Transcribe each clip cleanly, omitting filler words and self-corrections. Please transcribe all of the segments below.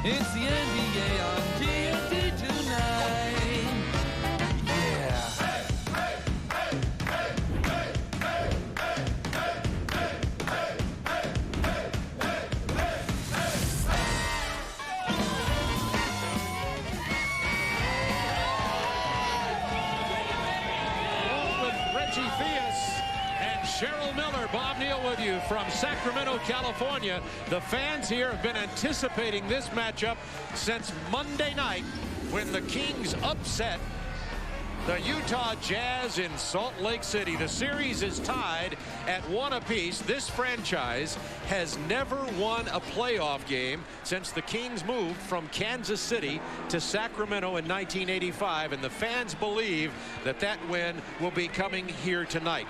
It's the NBA on TNT tonight. Yeah. Cheryl Miller, Bob Neal with you from Sacramento, California. The fans here have been anticipating this matchup since Monday night when the Kings upset the Utah Jazz in Salt Lake City. The series is tied at 1 apiece. This franchise has never won a playoff game since the Kings moved from Kansas City to Sacramento in 1985, and the fans believe that that win will be coming here tonight.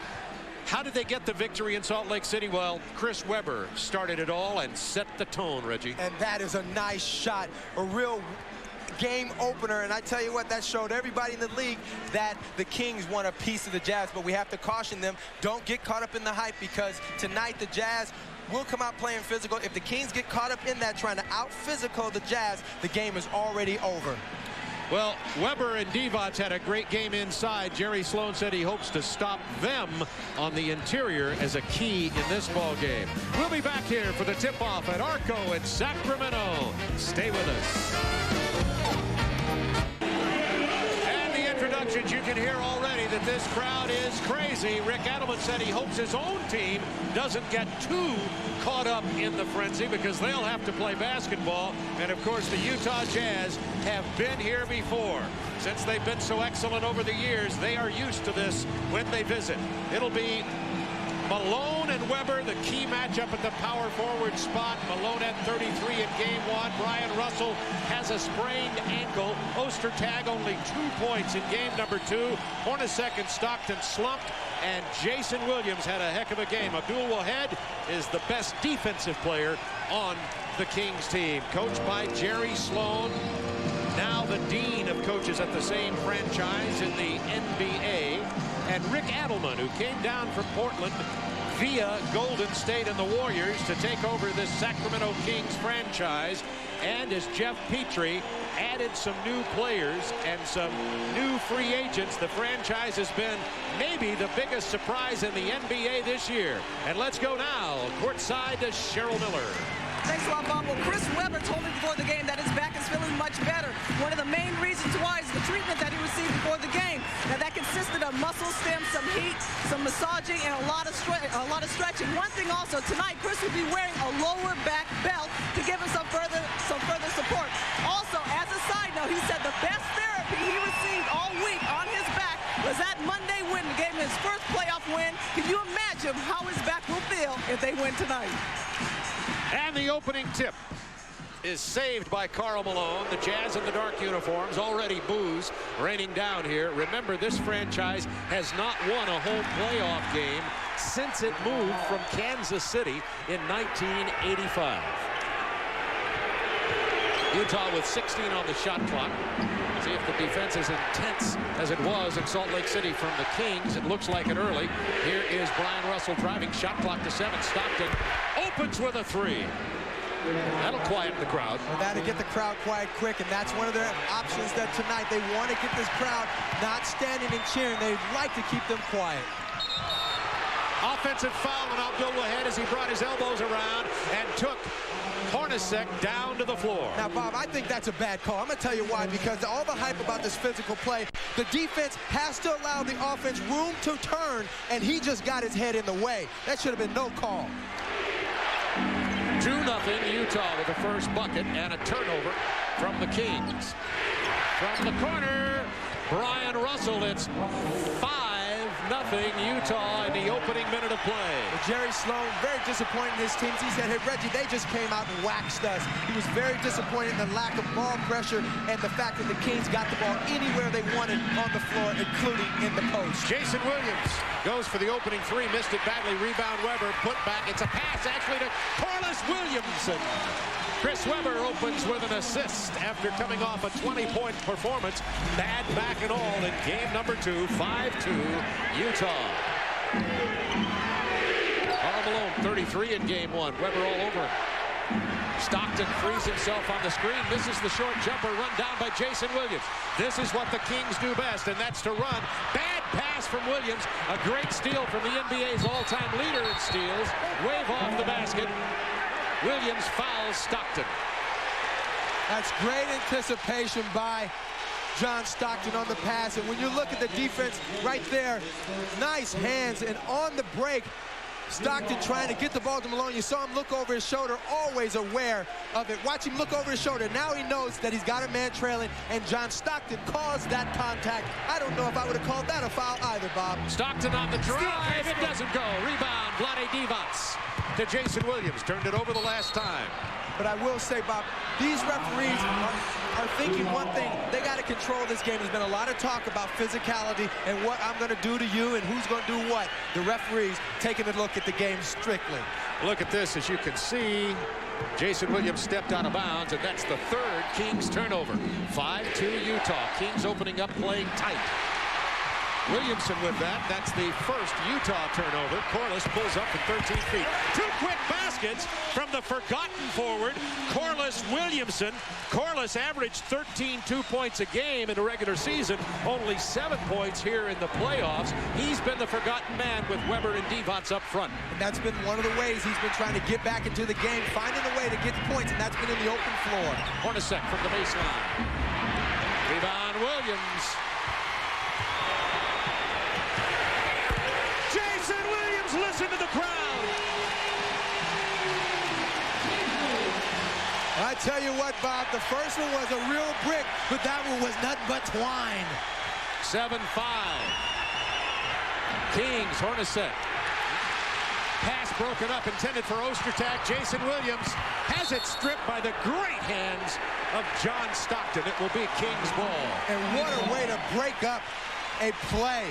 How did they get the victory in Salt Lake City? Well, Chris Webber started it all and set the tone, Reggie. And that is a nice shot, a real game opener. And I tell you what, that showed everybody in the league that the Kings want a piece of the Jazz. But we have to caution them, don't get caught up in the hype, because tonight the Jazz will come out playing physical. If the Kings get caught up in that, trying to out-physical the Jazz, the game is already over. Well, Webber and Divac had a great game inside. Jerry Sloan said he hopes to stop them on the interior as a key in this ball game. We'll be back here for the tip-off at Arco in Sacramento. Stay with us. And the introductions, you can hear already that this crowd is crazy. Rick Adelman said he hopes his own team doesn't get too caught up in the frenzy, because they'll have to play basketball. And of course the Utah Jazz have been here before. Since they've been so excellent over the years, they are used to this when they visit. It'll be Malone and Webber, the key matchup at the power forward spot. Malone had 33 in game 1. Brian Russell has a sprained ankle. Ostertag only 2 points in game number 2. Hornacek and Stockton slumped, and Jason Williams had a heck of a game. Abdul Wahed is the best defensive player on the Kings team, coached by Jerry Sloan, now the dean of coaches at the same franchise in the NBA. And Rick Adelman, who came down from Portland via Golden State and the Warriors to take over this Sacramento Kings franchise. And as Jeff Petrie added some new players and some new free agents, the franchise has been maybe the biggest surprise in the NBA this year. And let's go now courtside to Cheryl Miller. Thanks a lot, Bob. Well, Chris Webber told me before the game that his back is feeling much better. One of the main reasons why is the treatment that he received before the game. Now, that consisted of muscle stim, some heat, some massaging, and a lot of stretching. One thing also, tonight, Chris will be wearing a lower back belt to give him some further support. Also, as a side note, he said the best therapy he received all week on his back was that Monday win, the game, his first playoff win. Can you imagine how his back will feel if they win tonight? And the opening tip is saved by Karl Malone. The Jazz in the dark uniforms, already booze raining down here. Remember, this franchise has not won a home playoff game since it moved from Kansas City in 1985. Utah with 16 on the shot clock. See if the defense is intense as it was in Salt Lake City from the Kings. It looks like it early. Here is Brian Russell driving, shot clock to 7. Stockton opens with a 3. That'll quiet the crowd. Well, that'll get the crowd quiet quick, and that's one of their options that tonight they want to get this crowd not standing and cheering. They'd like to keep them quiet. Offensive foul on Abdul Wahed as he brought his elbows around and took Hornacek down to the floor. Now, Bob, I think that's a bad call. I'm going to tell you why, because all the hype about this physical play, the defense has to allow the offense room to turn, and he just got his head in the way. That should have been no call. 2-0 Utah with the first bucket and a turnover from the Kings. From the corner, Brian Russell. It's 5-0 Utah in the opening minute of play. Well, Jerry Sloan, very disappointed in his teams. He said, hey, Reggie, they just came out and waxed us. He was very disappointed in the lack of ball pressure and the fact that the Kings got the ball anywhere they wanted on the floor, including in the post. Jason Williams goes for the opening 3, missed it badly. Rebound Webber, put back. It's a pass actually to Corliss Williamson. Chris Webber opens with an assist after coming off a 20-point performance. Bad back and all in game number 2, 5-2 Utah. Karl Malone, 33 in game 1. Webber all over Stockton frees himself on the screen, misses the short jumper, run down by Jason Williams. This is what the Kings do best, and that's to run. Bad pass from Williams. A great steal from the NBA's all-time leader in steals. Wave off the basket. Williams fouls Stockton. That's great anticipation by John Stockton on the pass. And when you look at the defense right there, nice hands. And on the break, Stockton trying to get the ball to Malone. You saw him look over his shoulder, always aware of it. Watch him look over his shoulder. Now he knows that he's got a man trailing, and John Stockton caused that contact. I don't know if I would have called that a foul either, Bob. Stockton on the drive. It doesn't go. Rebound, Vlade Divac to Jason Williams. Turned it over the last time. But I will say, Bob, these referees are thinking one thing. They got to control this game. There's been a lot of talk about physicality and what I'm going to do to you and who's going to do what. The referees taking a look at the game strictly. Look at this. As you can see, Jason Williams stepped out of bounds, and that's the third Kings turnover. 5-2 Utah. Kings opening up, playing tight. Williamson with that. That's the first Utah turnover. Corliss pulls up from 13 feet. Two quick baskets from the forgotten forward, Corliss Williamson. Corliss averaged 2 points a game in the regular season, only 7 points here in the playoffs. He's been the forgotten man with Weber and Divac up front. And that's been one of the ways he's been trying to get back into the game, finding a way to get points, and that's been in the open floor. Hornacek from the baseline. Rebound, Williams. Jason Williams, listen to the crowd. I tell you what, Bob, the first one was a real brick, but that one was nothing but twine. 7-5. Kings, Hornacek. Pass broken up, intended for Ostertag. Jason Williams has it stripped by the great hands of John Stockton. It will be Kings ball. And what a way to break up a play.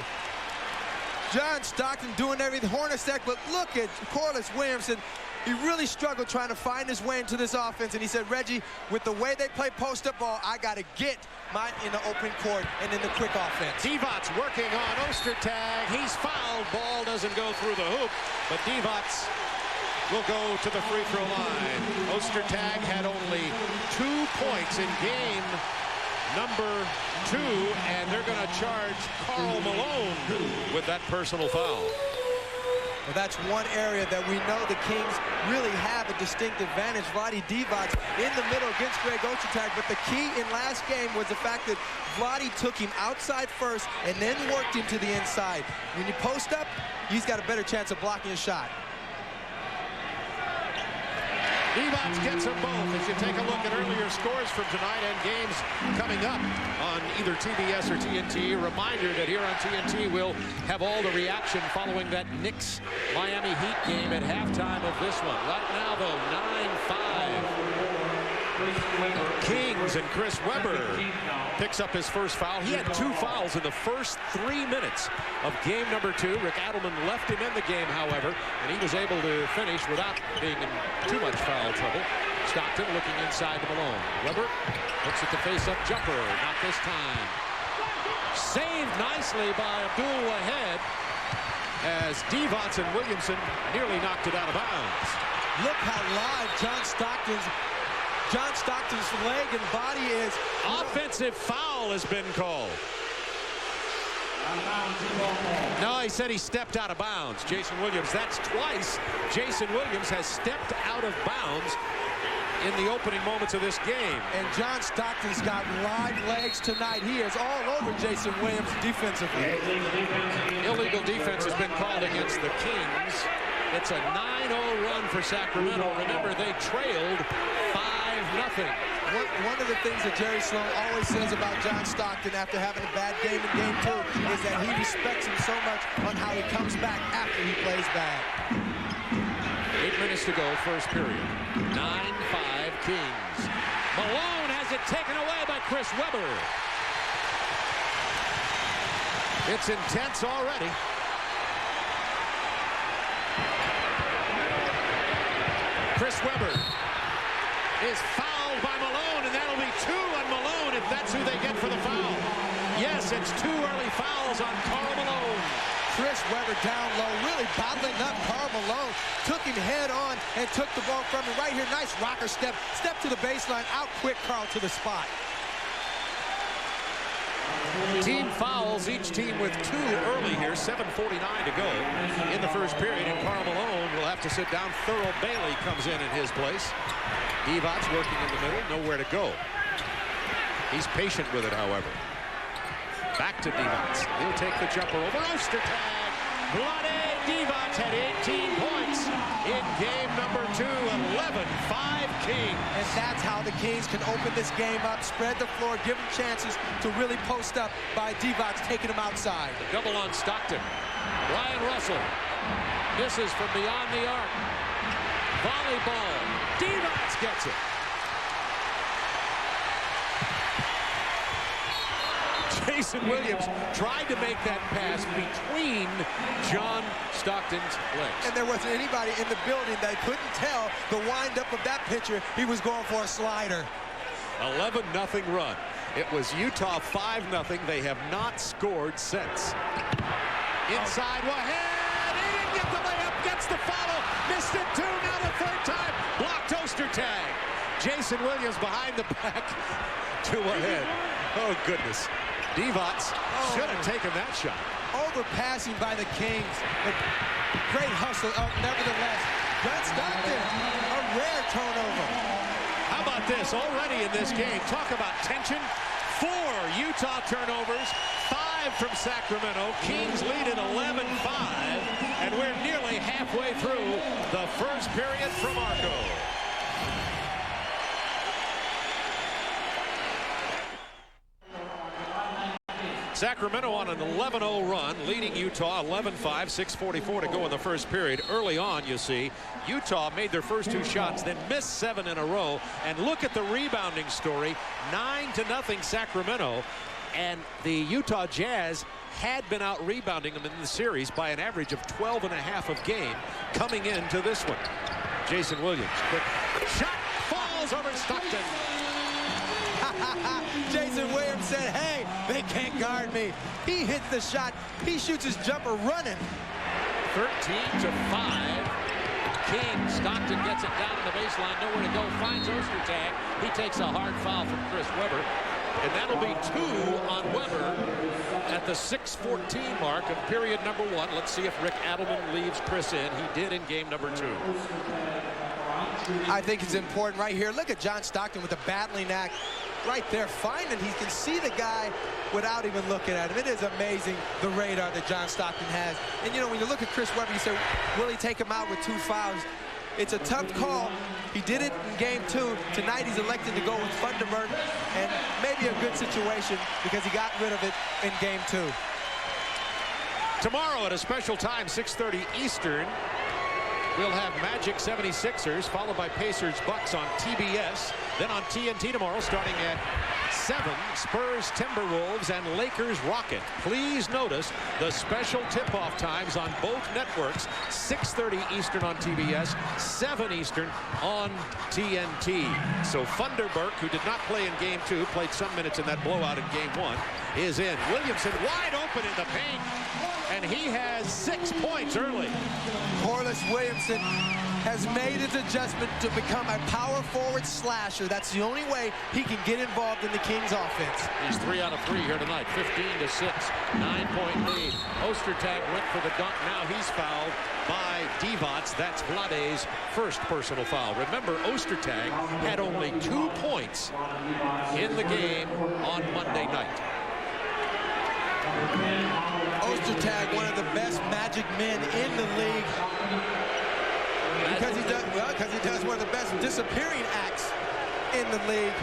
John Stockton doing everything, Hornacek, but look at Corliss Williamson. He really struggled trying to find his way into this offense, and he said, Reggie, with the way they play post-up ball, I got to get mine in the open court and in the quick offense. Divac working on Ostertag. He's fouled. Ball doesn't go through the hoop, but Divac will go to the free throw line. Ostertag had only 2 points in game number 2, and they're going to charge Karl Malone with that personal foul. Well, that's one area that we know the Kings really have a distinct advantage. Vlade Divac in the middle against Greg Ostertag, but the key in last game was the fact that Vlade took him outside first and then worked him to the inside. When you post up, he's got a better chance of blocking a shot. Divac gets them both. As you take a look at earlier scores from tonight and games coming up on either TBS or TNT, a reminder that here on TNT we'll have all the reaction following that Knicks-Miami Heat game at halftime of this one. Right now, though, 9-5. Kings, and Chris Weber picks up his first foul. He had 2 fouls in the first 3 minutes of game number 2. Rick Adelman left him in the game, however, and he was able to finish without being in too much foul trouble. Stockton looking inside to Malone. Weber looks at the face-up jumper. Not this time. Saved nicely by Abdul Wahed as Divac and Williamson nearly knocked it out of bounds. Look how live John Stockton's leg and body is. Offensive foul has been called. No, he said he stepped out of bounds. Jason Williams, that's twice Jason Williams has stepped out of bounds in the opening moments of this game. And John Stockton's got live legs tonight. He is all over Jason Williams defensively. Illegal defense has been called against the Kings. It's a 9-0 run for Sacramento. Remember, they trailed 5-0. One of the things that Jerry Sloan always says about John Stockton after having a bad game in game 2 is that he respects him so much on how he comes back after he plays bad. 8 minutes to go, first period. 9-5 Kings. Malone has it taken away by Chris Weber. It's intense already. Chris Weber is fouled by Malone, and that'll be 2 on Malone if that's who they get for the foul. Yes, it's 2 early fouls on Karl Malone. Chris Weber Roethlisberger down low, really bottling up Karl Malone. Took him head on and took the ball from him. Right here, nice rocker step. Step to the baseline, out quick Karl to the spot. Team fouls, each team with 2 early here. 7:49 to go in the first period, and Karl Malone will have to sit down. Thurl Bailey comes in his place. Divac working in the middle, nowhere to go. He's patient with it, however. Back to Divac. He'll take the jumper over Ostertag. Vlade Divac had 18 points in game number 2. 11-5 Kings. And that's how the Kings can open this game up, spread the floor, give them chances to really post up by Divac, taking them outside. The double on Stockton. Ryan Russell misses from beyond the arc. Volleyball. Divac gets it. Jason Williams tried to make that pass between John Stockton's legs. And there wasn't anybody in the building that couldn't tell the windup of that pitcher. He was going for a slider. 11-0 run. It was Utah 5-0. They have not scored since. Inside Wahed. He didn't get the layup. Gets the follow. Missed it too. Now the third time. Blocked Ostertag. Jason Williams behind the back to Wahed. Oh, goodness. Divac should have taken that shot. Overpassing by the Kings. But great hustle. Nevertheless, John Stockton, a rare turnover. How about this? Already in this game, talk about tension. 4 Utah turnovers, 5 from Sacramento. Kings lead at 11-5, and we're nearly halfway through the first period from Arco. Sacramento on an 11-0 run, leading Utah 11-5, 6:44 to go in the first period. Early on, you see, Utah made their first 2 shots, then missed 7 in a row. And look at the rebounding story, 9-0 Sacramento. And the Utah Jazz had been out rebounding them in the series by an average of 12.5 a game coming into this one. Jason Williams, quick shot, falls over Stockton. Jason Williams said, hey, they can't guard me. He hits the shot. He shoots his jumper running. 13-5. King. Stockton gets it down to the baseline. Nowhere to go. Finds Ostertag. He takes a hard foul from Chris Webber. And that'll be 2 on Webber at the 6:14 mark of period number 1. Let's see if Rick Adelman leaves Chris in. He did in game number 2. I think it's important right here. Look at John Stockton with the battling act right there, finding he can see the guy without even looking at him. It is amazing the radar that John Stockton has. And you know, when you look at Chris Webber, you say, will he take him out with 2 fouls? It's a tough call. He did it in game 2. Tonight he's elected to go with Funderburk, and maybe a good situation because he got rid of it in game 2. Tomorrow at a special time, 6:30 Eastern, we'll have Magic 76ers, followed by Pacers Bucks on TBS. Then on TNT tomorrow, starting at 7, Spurs Timberwolves and Lakers Rocket. Please notice the special tip-off times on both networks. 6:30 Eastern on TBS, 7 Eastern on TNT. So Funderburk, who did not play in game 2, played some minutes in that blowout in game 1, is in. Williamson wide open in the paint, and he has 6 points early. Corliss Williamson has made his adjustment to become a power forward slasher. That's the only way he can get involved in the Kings offense. He's 3 out of 3 here tonight, 15-6, 9-point lead. Ostertag went for the dunk. Now he's fouled by Divac. That's Vlade's first personal foul. Remember, Ostertag had only 2 points in the game on Monday night. Ostertag, one of the best Magic men in the league. Because he does one of the best disappearing acts in the league.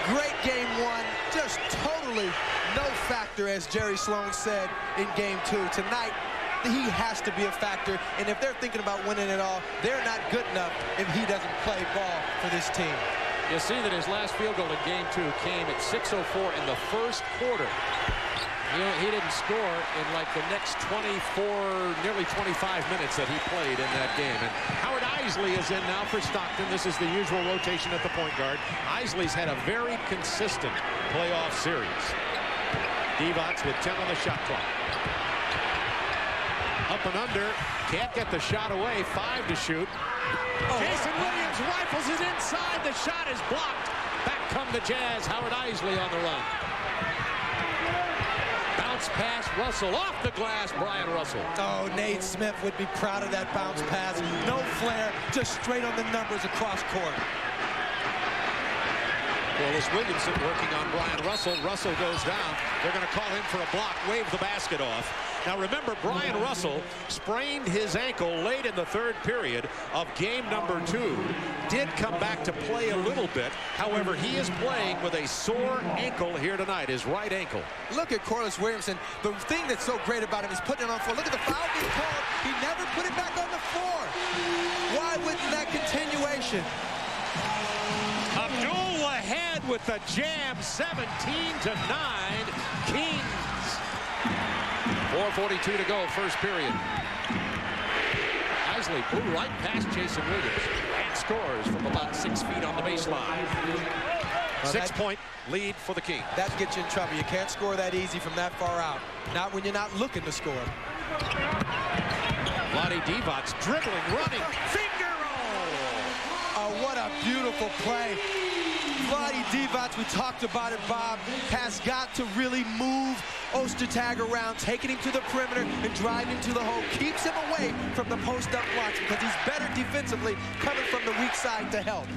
Great game 1, just totally no factor, as Jerry Sloan said in game 2. Tonight, he has to be a factor, and if they're thinking about winning it all, they're not good enough if he doesn't play ball for this team. You see that his last field goal in game 2 came at 6:04 in the first quarter. He didn't score in like the next 24, nearly 25 minutes that he played in that game. And Howard Isley is in now for Stockton. This is the usual rotation at the point guard. Isley's had a very consistent playoff series. Divac with 10 on the shot clock. Up and under. Can't get the shot away. 5 to shoot. Jason Williams rifles it inside. The shot is blocked. Back come the Jazz. Howard Isley on the run. Bounce pass. Russell off the glass. Brian Russell. Oh, Nate Smith would be proud of that bounce pass. No flare, just straight on the numbers across court. Corliss Williamson working on Brian Russell. Russell goes down. They're going to call him for a block. Wave the basket off. Now remember, Brian Russell sprained his ankle late in the third period of game number 2. Did come back to play a little bit. However, he is playing with a sore ankle here tonight, his right ankle. Look at Corliss Williamson. The thing that's so great about him is putting it on the floor. Look at the foul being called. He never put it back on the floor. Why wouldn't that continuation? Abdul ahead with the jam, 17-9, Kings. 4:42 to go, first period. Isley blew right past Jason Williams and scores from about 6 feet on the baseline. Well, 6-point lead for the Kings. That gets you in trouble. You can't score that easy from that far out. Not when you're not looking to score. Vlade Divac dribbling, running, finger roll. Oh, what a beautiful play. Vlade Divac, we talked about it, Bob, has got to really move Ostertag around, taking him to the perimeter and driving him to the hole. Keeps him away from the post-up blocks because he's better defensively coming from the weak side to help.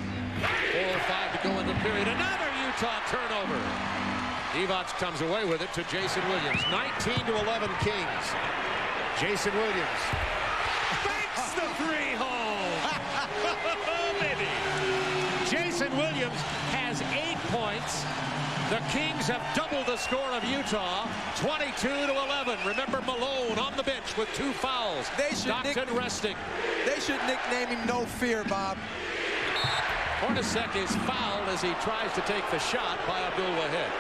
4:05 to go in the period. Another Utah turnover. Divac comes away with it to Jason Williams. 19-11 Kings. Jason Williams makes the 3 home. Baby. Jason Williams has 8 points. The Kings have doubled the score of Utah, 22-11. Remember Malone on the bench with 2 fouls. Stockton resting. They should nickname him No Fear, Bob. Hornacek is fouled as he tries to take the shot by Abdul Wahed.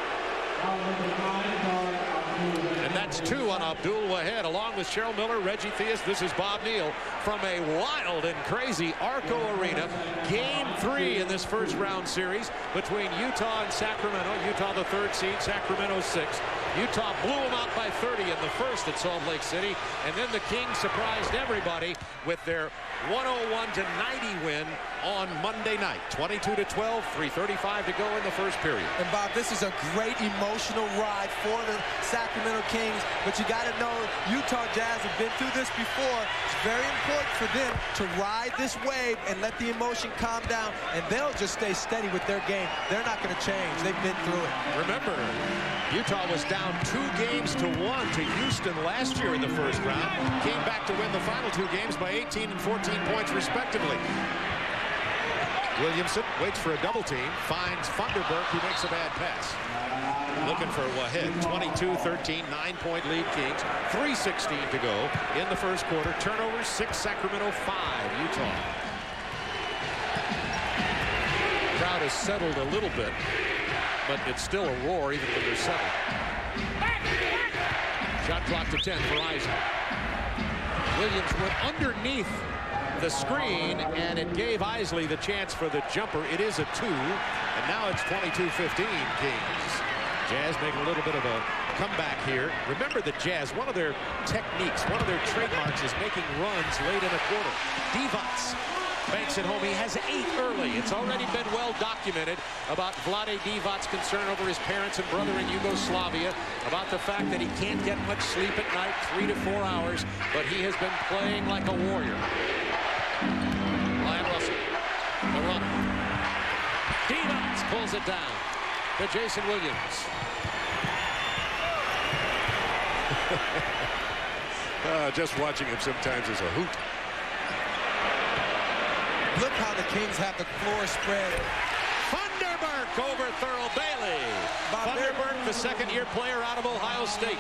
And that's 2 on Abdul Wahed, along with Cheryl Miller, Reggie Theus. This is Bob Neal from a wild and crazy Arco Arena. Game 3 in this first round series between Utah and Sacramento. Utah the 3rd seed, Sacramento 6th. Utah blew them out by 30 in the first at Salt Lake City. And then the Kings surprised everybody with their 101-90 win on Monday night. 22-12, 3:35 to go in the first period. And Bob, this is a great emotional ride for the Sacramento Kings, but you got to know Utah Jazz have been through this before. It's very important for them to ride this wave and let the emotion calm down, and they'll just stay steady with their game. They're not going to change. They've been through it. Remember, Utah was down 2-1 to Houston last year in the first round. Came back to win the final 2 games by 18 and 14 points respectively. Williamson waits for a double team, finds Funderburk, who makes a bad pass. Looking for Wahed. 22-13, 9-point lead Kings. 3:16 to go in the first quarter. Turnovers, 6 Sacramento, 5 Utah. Crowd has settled a little bit, but it's still a roar even when they're settled. Shot clock to 10 for Isaac. Williams went underneath the screen, and it gave Isley the chance for the jumper. It is a 2, and now it's 22-15 Kings. Jazz making a little bit of a comeback here. Remember the Jazz, one of their techniques, one of their trademarks is making runs late in a quarter. Divac banks it home. He has 8 early. It's already been well documented about Vlade Divac's concern over his parents and brother in Yugoslavia, about the fact that he can't get much sleep at night, 3 to 4 hours, but he has been playing like a warrior. Brian Russell, the run. Divac pulls it down to Jason Williams. Just watching him sometimes is a hoot. Look how the Kings have the floor spread. Funderburk over Thurl Bailey. Funderburk, the second-year player out of Ohio State.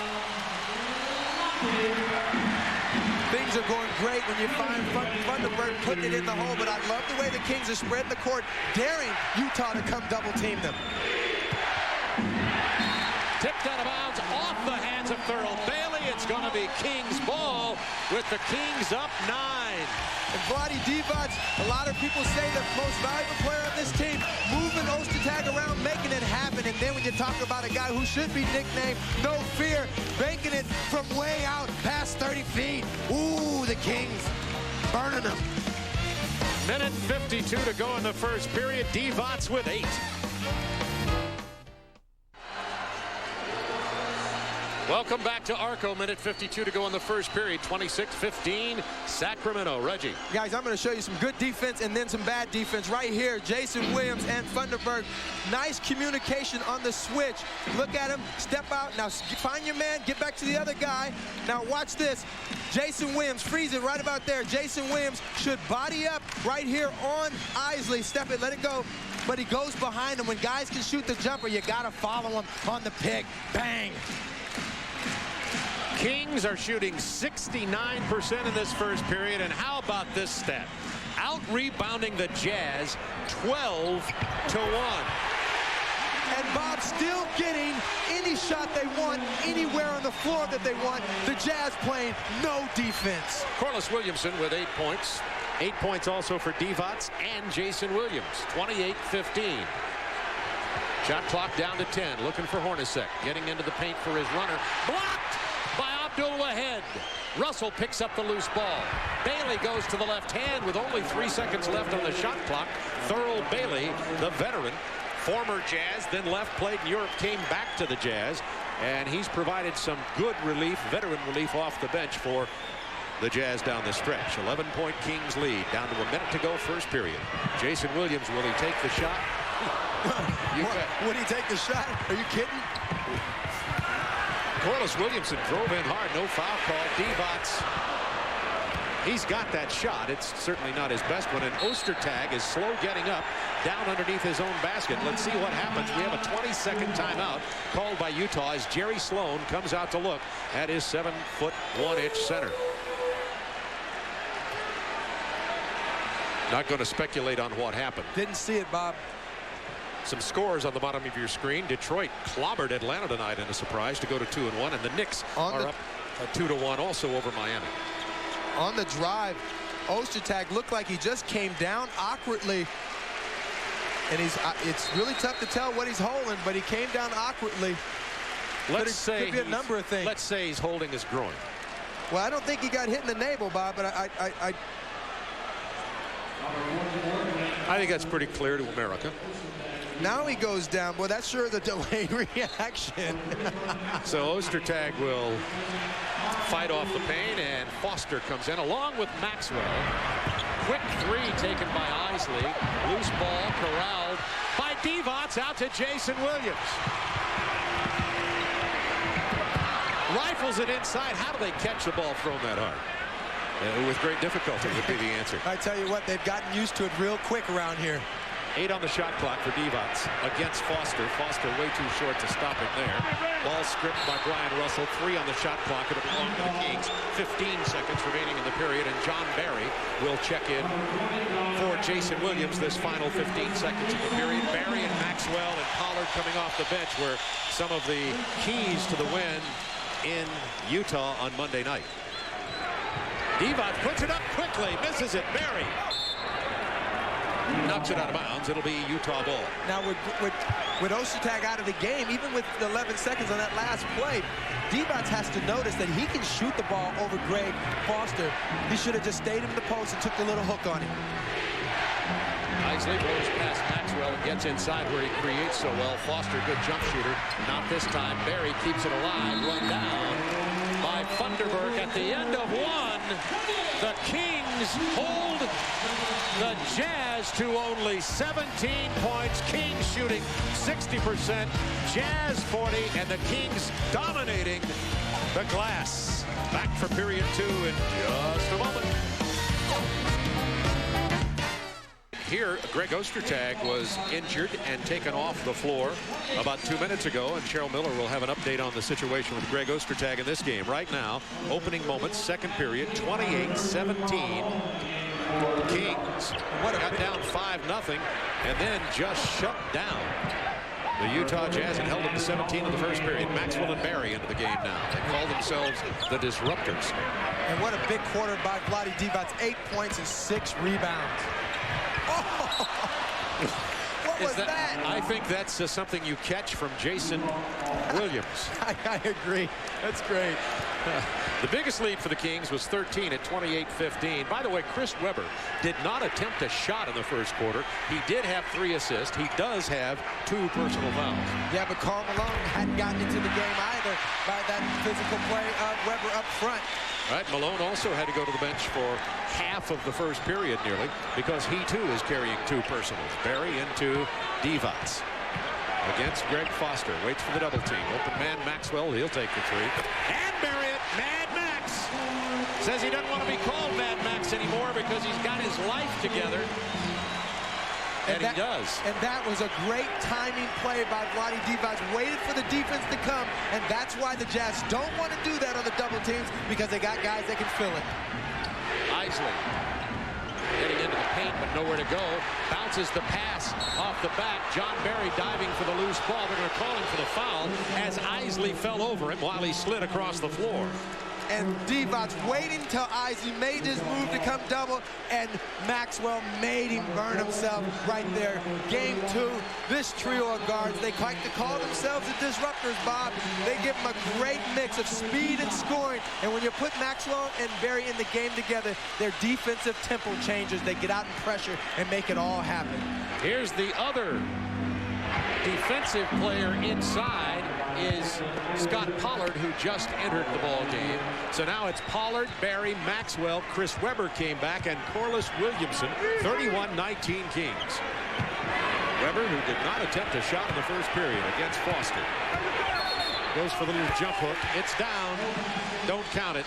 Things are going great when you find Funderburk putting it in the hole, but I love the way the Kings are spreading the court, daring Utah to come double-team them. Tipped out of bounds off the hands of Thurl Bailey. It's going to be Kings ball with the Kings up 9. And Vlade Divac, a lot of people say the most valuable player on this team, moving Ostertag around, making it happen. And then when you you talk about a guy who should be nicknamed No Fear, banking it from way out past 30 feet. Ooh, the Kings burning them. Minute 52 to go in the first period. Divac with 8. Welcome back to Arco. Minute 52 to go in the first period. 26-15 Sacramento. Reggie. Guys, I'm going to show you some good defense and then some bad defense right here. Jason Williams and Thunderberg. Nice communication on the switch. Look at him. Step out. Now find your man. Get back to the other guy. Now watch this. Jason Williams, freeze it right about there. Jason Williams should body up right here on Isley. Step it, let it go. But he goes behind him. When guys can shoot the jumper, you got to follow him on the pick. Bang. Kings are shooting 69% in this first period. And how about this stat? Out-rebounding the Jazz 12-1. And Bob still getting any shot they want, anywhere on the floor that they want. The Jazz playing no defense. Corliss Williamson with 8 points. 8 points also for Divac and Jason Williams. 28-15. Shot clock down to 10. Looking for Hornacek. Getting into the paint for his runner. Blocked by Abdul-Wahed. Russell picks up the loose ball. Bailey goes to the left hand with only 3 seconds left on the shot clock. Thurl Bailey, the veteran, former Jazz, then left, played in Europe, came back to the Jazz, and he's provided some good relief, veteran relief off the bench for the Jazz down the stretch. 11-point Kings lead, down to a minute to go first period. Jason Williams, will he take the shot? Would he take the shot? Are you kidding? Corliss Williamson drove in hard. No foul call. Divac, he's got that shot. It's certainly not his best one. And Ostertag is slow getting up down underneath his own basket. Let's see what happens. We have a 20-second timeout called by Utah as Jerry Sloan comes out to look at his 7-foot-1-inch center. Not going to speculate on what happened. Didn't see it, Bob. Some scores on the bottom of your screen. Detroit clobbered Atlanta tonight in a surprise to go to 2-1, and the Knicks are up 2-1 also over Miami. On the drive, Ostertag looked like he just came down awkwardly, and it's really tough to tell what he's holding, but he came down awkwardly. Let's say could be a number of things. Let's say he's holding his groin. Well, I don't think he got hit in the navel, Bob, but I think that's pretty clear to America. Now he goes down. Well, that's sure the delayed reaction. So Ostertag will fight off the pain, and Foster comes in along with Maxwell. Quick three taken by Isley. Loose ball corralled by Divac out to Jason Williams. Rifles it inside. How do they catch the ball thrown that hard? With great difficulty would be the answer. I tell you what, they've gotten used to it real quick around here. 8 on the shot clock for Divac against Foster. Foster way too short to stop him there. Ball stripped by Brian Russell. 3 on the shot clock. It'll belong to the Kings. 15 seconds remaining in the period, and John Barry will check in for Jason Williams this final 15 seconds of the period. Barry and Maxwell and Pollard coming off the bench were some of the keys to the win in Utah on Monday night. Divac puts it up quickly, misses it. Barry knocks it out of bounds. It'll be Utah ball. Now with Ostertag out of the game, even with 11 seconds on that last play, Divac has to notice that he can shoot the ball over Greg Foster. He should have just stayed in the post and took the little hook on him. Isley goes past Maxwell and gets inside where he creates so well. Foster, good jump shooter. Not this time. Barry keeps it alive. Run down by Thunderberg at the end of one. The Kings hold the Jazz to only 17 points. Kings shooting 60%, Jazz 40, and the Kings dominating the glass. Back for period 2 in just a moment. Here, Greg Ostertag was injured and taken off the floor about 2 minutes ago, and Cheryl Miller will have an update on the situation with Greg Ostertag in this game. Right now, opening moments, second period, 28-17. Kings got down 5-0, and then just shut down the Utah Jazz and held them to 17 in the first period. Maxwell and Barry into the game now. They call themselves the Disruptors. And what a big quarter by Vlade Divac. 8 points and 6 rebounds. Oh! What was that? I think that's something you catch from Jason Williams. I agree. That's great. The biggest lead for the Kings was 13 at 28-15. By the way, Chris Webber did not attempt a shot in the first quarter. He did have 3 assists. He does have 2 personal fouls. Yeah, but Karl Malone hadn't gotten into the game either by that physical play of Webber up front. Right, Malone also had to go to the bench for half of the first period nearly because he too is carrying 2 personals. Barry into Divac against Greg Foster. Waits for the double team. Open man Maxwell. He'll take the 3. And bury it. Mad Max says he doesn't want to be called Mad Max anymore because he's got his life together. And he does. And that was a great timing play by Vlade Divac. Waited for the defense to come, and that's why the Jazz don't want to do that on the double teams because they got guys that can fill it. Isley getting into the paint, but nowhere to go. Bounces the pass off the back. John Barry diving for the loose ball. They're going to call him for the foul as Isley fell over him while he slid across the floor. And Divac waiting till Isley made his move to come double, and Maxwell made him burn himself right there. Game 2, this trio of guards, they like to call themselves the disruptors, Bob. They give them a great mix of speed and scoring, and when you put Maxwell and Barry in the game together, their defensive tempo changes. They get out in pressure and make it all happen. Here's the other defensive player inside is Scott Pollard, who just entered the ball game. So now it's Pollard, Barry, Maxwell, Chris Webber came back, and Corliss Williamson. 31-19 Kings. Webber, who did not attempt a shot in the first period against Foster, goes for the little jump hook. It's down. Don't count it.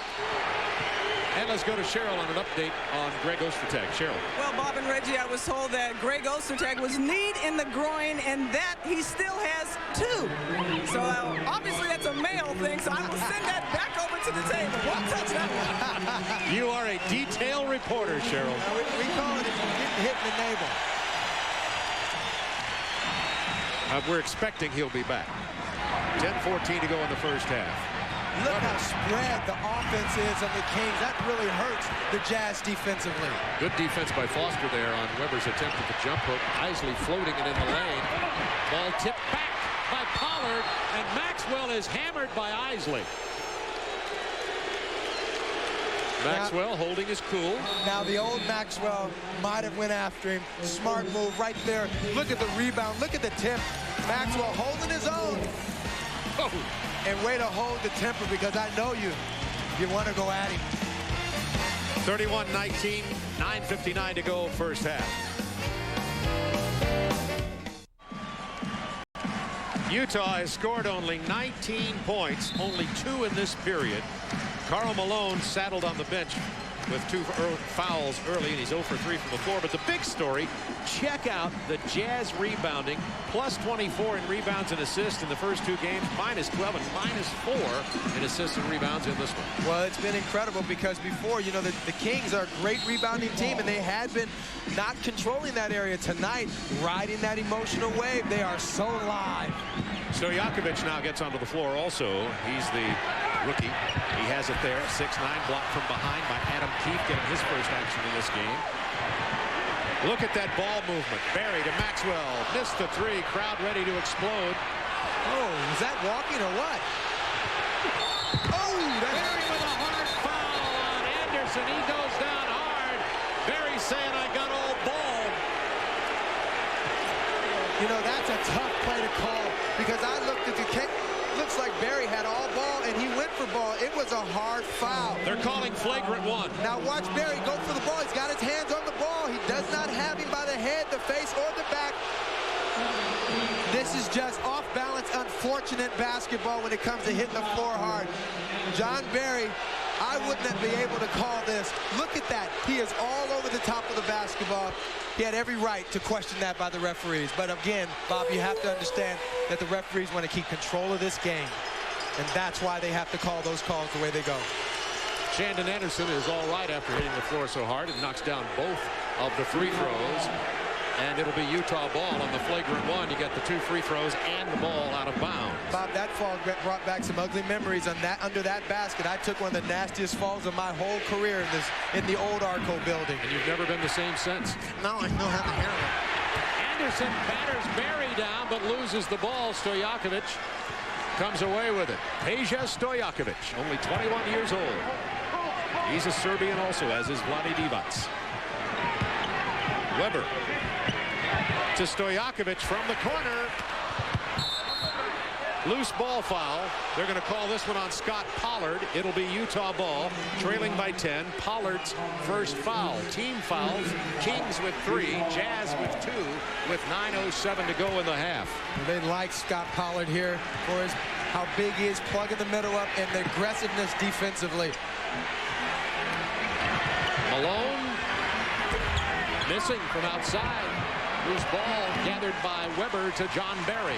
And let's go to Cheryl on an update on Greg Ostertag. Cheryl. Well, Bob and Reggie, I was told that Greg Ostertag was kneed in the groin and that he still has 2. So obviously that's a male thing, so I will send that back over to the table. Won't touch that one. You are a detail reporter, Cheryl. We call it if you get hit in the navel. We're expecting he'll be back. 10-14 to go in the first half. Look how spread the offense is of the Kings. That really hurts the Jazz defensively. Good defense by Foster there on Webber's attempt at the jump hook. Isley floating it in the lane. Ball tipped back by Pollard, and Maxwell is hammered by Isley. Maxwell holding his cool. Now the old Maxwell might have went after him. Smart move right there. Look at the rebound. Look at the tip. Maxwell holding his own. Oh. And way to hold the temper because I know you want to go at him. 31-19, 9:59 to go first half. Utah has scored only 19 points, only 2 in this period. Karl Malone saddled on the bench with 2 fouls early, and he's 0 for 3 from the floor. But the big story, check out the Jazz rebounding, plus 24 in rebounds and assists in the first 2 games, minus 12 and minus 4 in assists and rebounds in this one. Well, it's been incredible because before, you know, the Kings are a great rebounding team, and they had been not controlling that area. Tonight, riding that emotional wave, they are so live. Stojakovic now gets onto the floor also. He's the rookie. He has it there. 6'9", blocked from behind by Adam Keefe, getting his first action in this game. Look at that ball movement. Barry to Maxwell. Missed the 3. Crowd ready to explode. Oh, was that walking or what? Oh, Barry with a hard foul on Anderson. He goes down hard. Barry saying, I got all ball. You know, that's a tough play to call because I looked at the kick. Looks like Barry had all ball and he went for ball. It was a hard foul. They're calling flagrant 1. Now watch Barry go for the ball. He's got his hands on the ball. He does not have him by the head, the face, or the back. This is just off balance, unfortunate basketball when it comes to hitting the floor hard. John Barry, I wouldn't be able to call this. Look at that. He is all over the top of the basketball. He had every right to question that by the referees. But again, Bob, you have to understand that the referees want to keep control of this game. And that's why they have to call those calls the way they go. Shandon Anderson is all right after hitting the floor so hard. It knocks down both of the free throws. And it'll be Utah ball on the flagrant 1. You get the 2 free throws and the ball out of bounds. Bob, that fall brought back some ugly memories on that under that basket. I took one of the nastiest falls of my whole career in the old Arco building. And you've never been the same since. No, I know how to handle it. Anderson batters Barry down, but loses the ball. Stojakovic comes away with it. Peja Stojakovic, only 21 years old. He's a Serbian also, as is Vlade Divac. Weber to Stojakovic from the corner. Loose ball foul. They're going to call this one on Scott Pollard. It'll be Utah ball, trailing by 10. Pollard's first foul. Team fouls. Kings with 3, Jazz with 2, with 9:07 to go in the half. They like Scott Pollard here for how big he is, plugging the middle up, and the aggressiveness defensively. Malone missing from outside. Loose ball gathered by Weber to John Barry.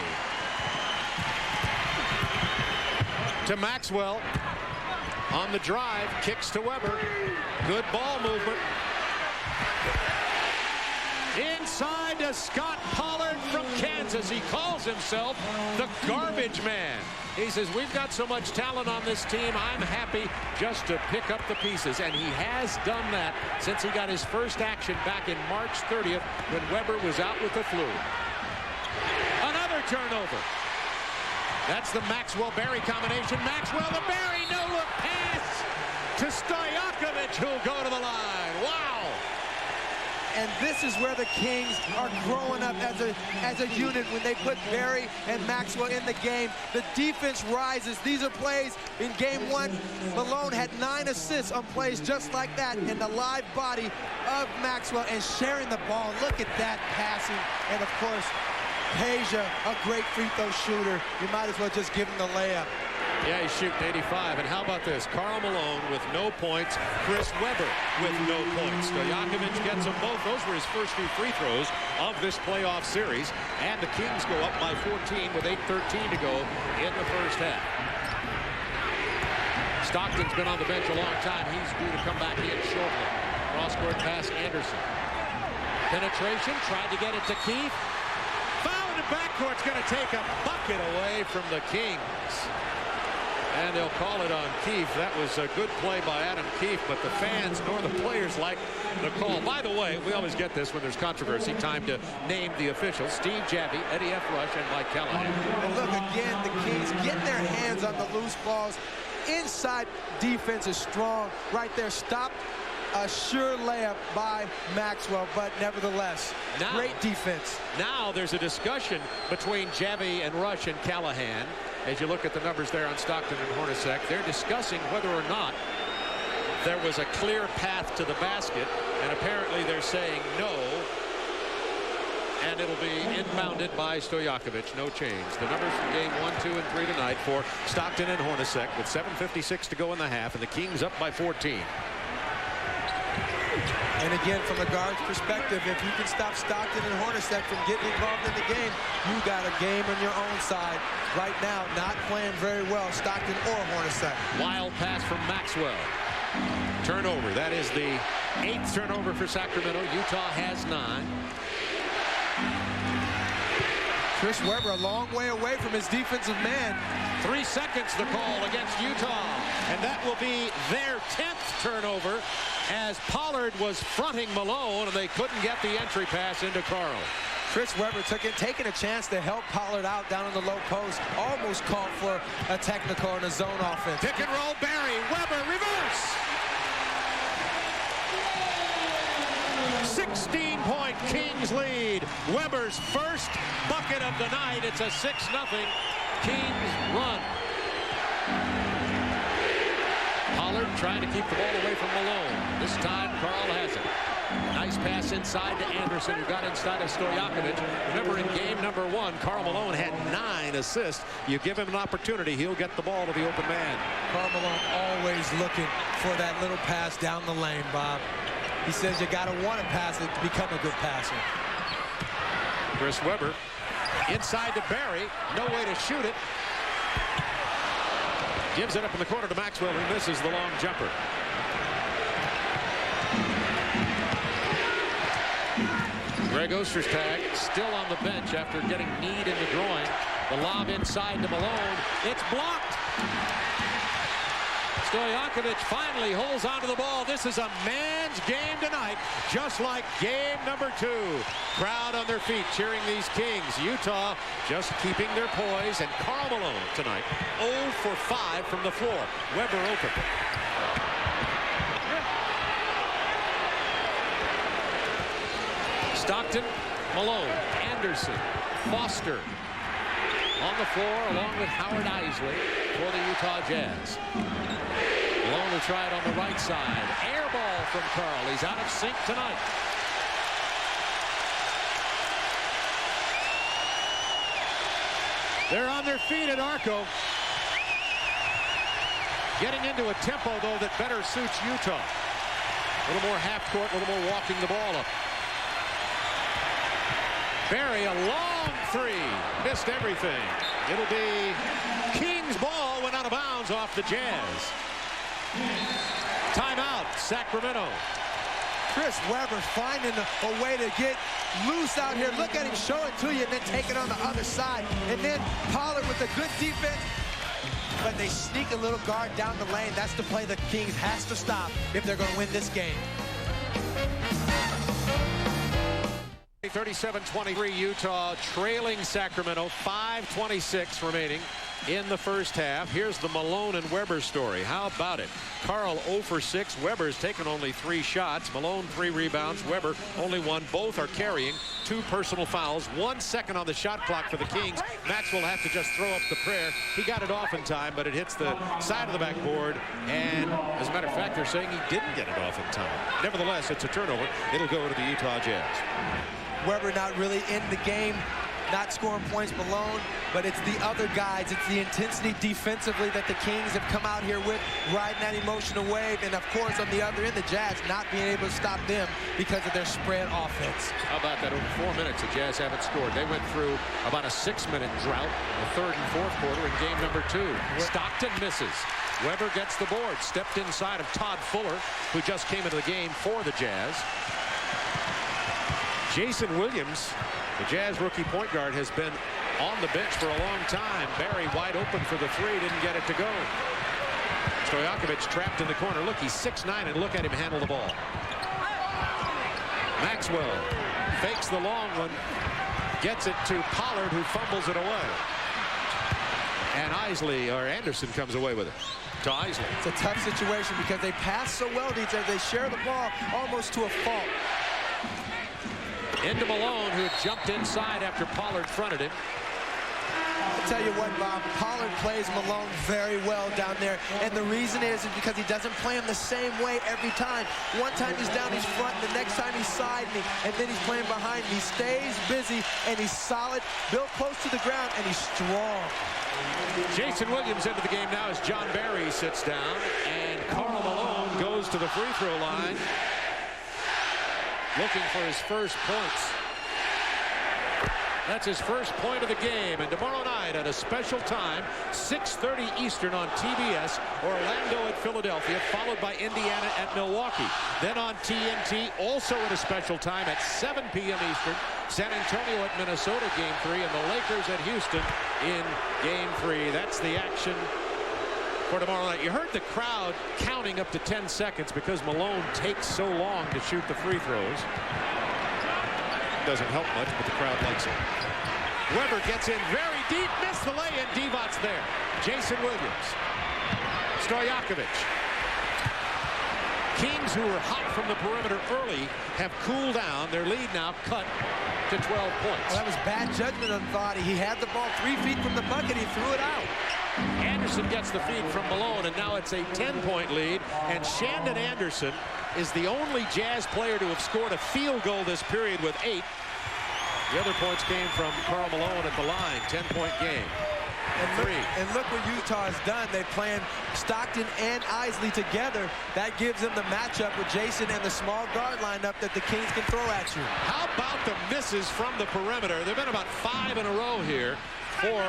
To Maxwell on the drive, kicks to Weber. Good ball movement. Inside to Scott Pollard from Kansas. He calls himself the garbage man. He says, we've got so much talent on this team, I'm happy just to pick up the pieces. And he has done that since he got his first action back in March 30th when Weber was out with the flu. Another turnover. That's the Maxwell-Barry combination. Maxwell to Barry, no-look pass to Stojakovic, who'll go to the line. Wow! And this is where the Kings are growing up as a unit when they put Barry and Maxwell in the game. The defense rises. These are plays in game 1. Malone had 9 assists on plays just like that, and the live body of Maxwell and sharing the ball. Look at that passing, and of course, Peja, a great free throw shooter. You might as well just give him the layup. Yeah, he's shooting 85. And how about this? Karl Malone with no points. Chris Webber with no points. Stojakovic gets them both. Those were his first 2 free throws of this playoff series. And the Kings go up by 14 with 8:13 to go in the first half. Stockton's been on the bench a long time. He's due to come back in shortly. Cross-court pass, Anderson. Penetration, tried to get it to Keith. Foul in the backcourt's going to take a bucket away from the Kings. And they'll call it on Keefe. That was a good play by Adam Keefe, but the fans nor the players like the call. By the way, we always get this when there's controversy. Time to name the officials. Steve Javy, Eddie F. Rush, and Mike Callahan. And look, again, the Kings getting their hands on the loose balls. Inside defense is strong right there. Stop. A sure layup by Maxwell, but nevertheless, great defense. Now there's a discussion between Javy and Rush and Callahan. As you look at the numbers there on Stockton and Hornacek, they're discussing whether or not there was a clear path to the basket, and apparently they're saying no, and it'll be inbounded by Stojakovic. No change. The numbers from game 1, 2, and 3 tonight for Stockton and Hornacek with 7:56 to go in the half, and the Kings up by 14. And again, from the guard's perspective, if you can stop Stockton and Hornacek from getting involved in the game, you got a game on your own side. Right now, not playing very well, Stockton or Hornacek. Wild pass from Maxwell. Turnover. That is the 8th turnover for Sacramento. Utah has 9. Chris Webber a long way away from his defensive man. 3 seconds the call against Utah. And that will be their 10th turnover as Pollard was fronting Malone and they couldn't get the entry pass into Karl. Chris Webber taking a chance to help Pollard out down in the low post. Almost called for a technical in a zone offense. Pick and roll Barry. Webber reverse. 16-point Kings lead. Webber's first bucket of the night. It's a 6-0 Kings run. Pollard trying to keep the ball away from Malone. This time Karl has it. Nice pass inside to Anderson, who got inside of Stojakovic. Remember, in game number 1, Karl Malone had 9 assists. You give him an opportunity, he'll get the ball to the open man. Karl Malone always looking for that little pass down the lane, Bob. He says you got to want to pass it to become a good passer. Chris Webber inside to Barry. No way to shoot it. Gives it up in the corner to Maxwell, who misses the long jumper. Greg Osterstag still on the bench after getting kneed in the groin. The lob inside to Malone. It's blocked. Stojakovic finally holds onto the ball. This is a man's game tonight, just like game number 2. Crowd on their feet cheering these Kings. Utah just keeping their poise, and Karl Malone tonight 0 for 5 from the floor. Weber open. Stockton, Malone, Anderson, Foster on the floor along with Howard Isley for the Utah Jazz. Malone will try it on the right side. Air ball from Karl. He's out of sync tonight. They're on their feet at Arco. Getting into a tempo, though, that better suits Utah. A little more half court, a little more walking the ball up. Barry, a long 3. Missed everything. It'll be Kings ball, went out of bounds off the Jazz. Timeout, Sacramento. Chris Webber finding a way to get loose out here. Look at him show it to you and then take it on the other side. And then Pollard with a good defense. But they sneak a little guard down the lane. That's the play the Kings has to stop if they're going to win this game. 37-23 Utah trailing Sacramento. 5:26 remaining in the first half. Here's the Malone and Weber story. How about it? Karl 0 for 6. Weber's taken only 3 shots. Malone 3 rebounds. Weber only 1. Both are carrying 2 personal fouls. 1 second on the shot clock for the Kings. Maxwell will have to just throw up the prayer. He got it off in time, but it hits the side of the backboard. And as a matter of fact, they're saying he didn't get it off in time. Nevertheless, it's a turnover. It'll go to the Utah Jazz. Weber not really in the game, not scoring points. Malone, but it's the other guys. It's the intensity defensively that the Kings have come out here with, riding that emotional wave. And, of course, on the other end, the Jazz not being able to stop them because of their spread offense. How about that? Over 4 minutes, the Jazz haven't scored. They went through about a 6-minute drought in the third and fourth quarter in game number 2. Stockton misses. Weber gets the board. Stepped inside of Todd Fuller, who just came into the game for the Jazz. Jason Williams, the Jazz rookie point guard, has been on the bench for a long time. Barry wide open for the 3, didn't get it to go. Stojakovic trapped in the corner. Look, he's 6'9", and look at him handle the ball. Maxwell fakes the long one, gets it to Pollard, who fumbles it away. And Anderson comes away with it to Isley. It's a tough situation because they pass so well to each other. They share the ball almost to a fault. Into Malone, who jumped inside after Pollard fronted him. I'll tell you what, Bob, Pollard plays Malone very well down there. And the reason is because he doesn't play him the same way every time. One time he's down, he's front, and the next time he's side me, and then he's playing behind me. He stays busy, and he's solid, built close to the ground, and he's strong. Jason Williams into the game now as John Barry sits down, and Karl Malone goes to the free throw line, looking for his first points. That's his first point of the game. And tomorrow night at a special time, 6:30 Eastern on TBS, Orlando at Philadelphia, followed by Indiana at Milwaukee. Then on TNT, also at a special time at 7 p.m. Eastern, San Antonio at Minnesota, Game 3, and the Lakers at Houston in Game 3. That's the action for tomorrow night. You heard the crowd counting up to 10 seconds because Malone takes so long to shoot the free throws. Doesn't help much, but the crowd likes it. Weber gets in very deep, missed the lay-in. Divot's there. Jason Williams. Stojakovic. Kings, who were hot from the perimeter early, have cooled down. Their lead now cut to 12 points. Well, that was bad judgment on Vottie. He had the ball 3 feet from the bucket. He threw it out. Anderson gets the feed from Malone, and now it's a 10-point lead. And Shandon Anderson is the only Jazz player to have scored a field goal this period with 8. The other points came from Karl Malone at the line. 10-point game. And look what Utah has done. They're playing Stockton and Isley together. That gives them the matchup with Jason and the small guard lineup that the Kings can throw at you. How about the misses from the perimeter? There have been about 5 in a row here for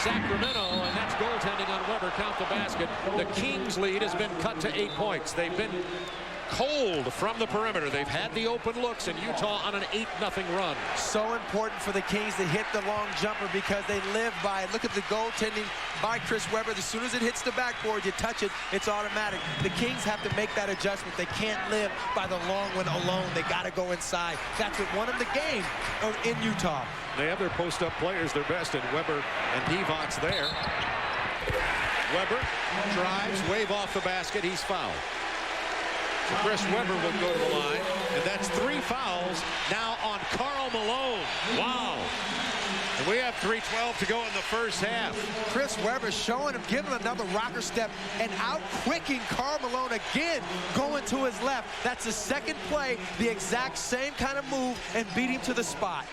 Sacramento, and that's goaltending on Weber. Count the basket. The Kings lead has been cut to 8 points. They've been cold from the perimeter. They've had the open looks, and Utah on an 8-0 run. So important for the Kings to hit the long jumper because they live by it. Look at the goaltending by Chris Webber. As soon as it hits the backboard, you touch it, it's automatic. The Kings have to make that adjustment. They can't live by the long one alone. They got to go inside. That's what won them the game in Utah. They have their post-up players, their best, and Webber and Divac there. Webber drives, wave off the basket. He's fouled. So Chris Webber will go to the line, and that's 3 fouls now on Karl Malone. Wow. And we have 3:12 to go in the first half. Chris Webber showing him, giving another rocker step, and out-quicking Karl Malone again, going to his left. That's the second play, the exact same kind of move, and beat him to the spot.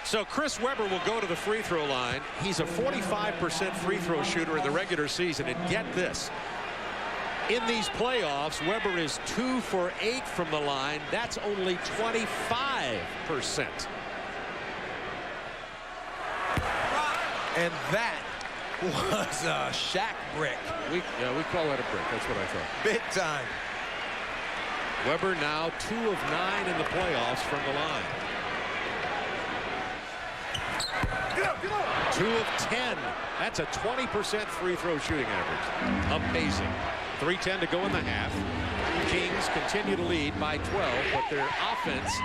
So Chris Webber will go to the free throw line. He's a 45% free throw shooter in the regular season. And get this, in these playoffs, Webber is 2 for 8 from the line. That's only 25%. And that was a Shaq brick. We call that a brick. That's what I thought. Big time. Webber now 2 of 9 in the playoffs from the line. 2 of 10. That's a 20% free throw shooting average. Amazing. 3:10 to go in the half. Kings continue to lead by 12, but their offense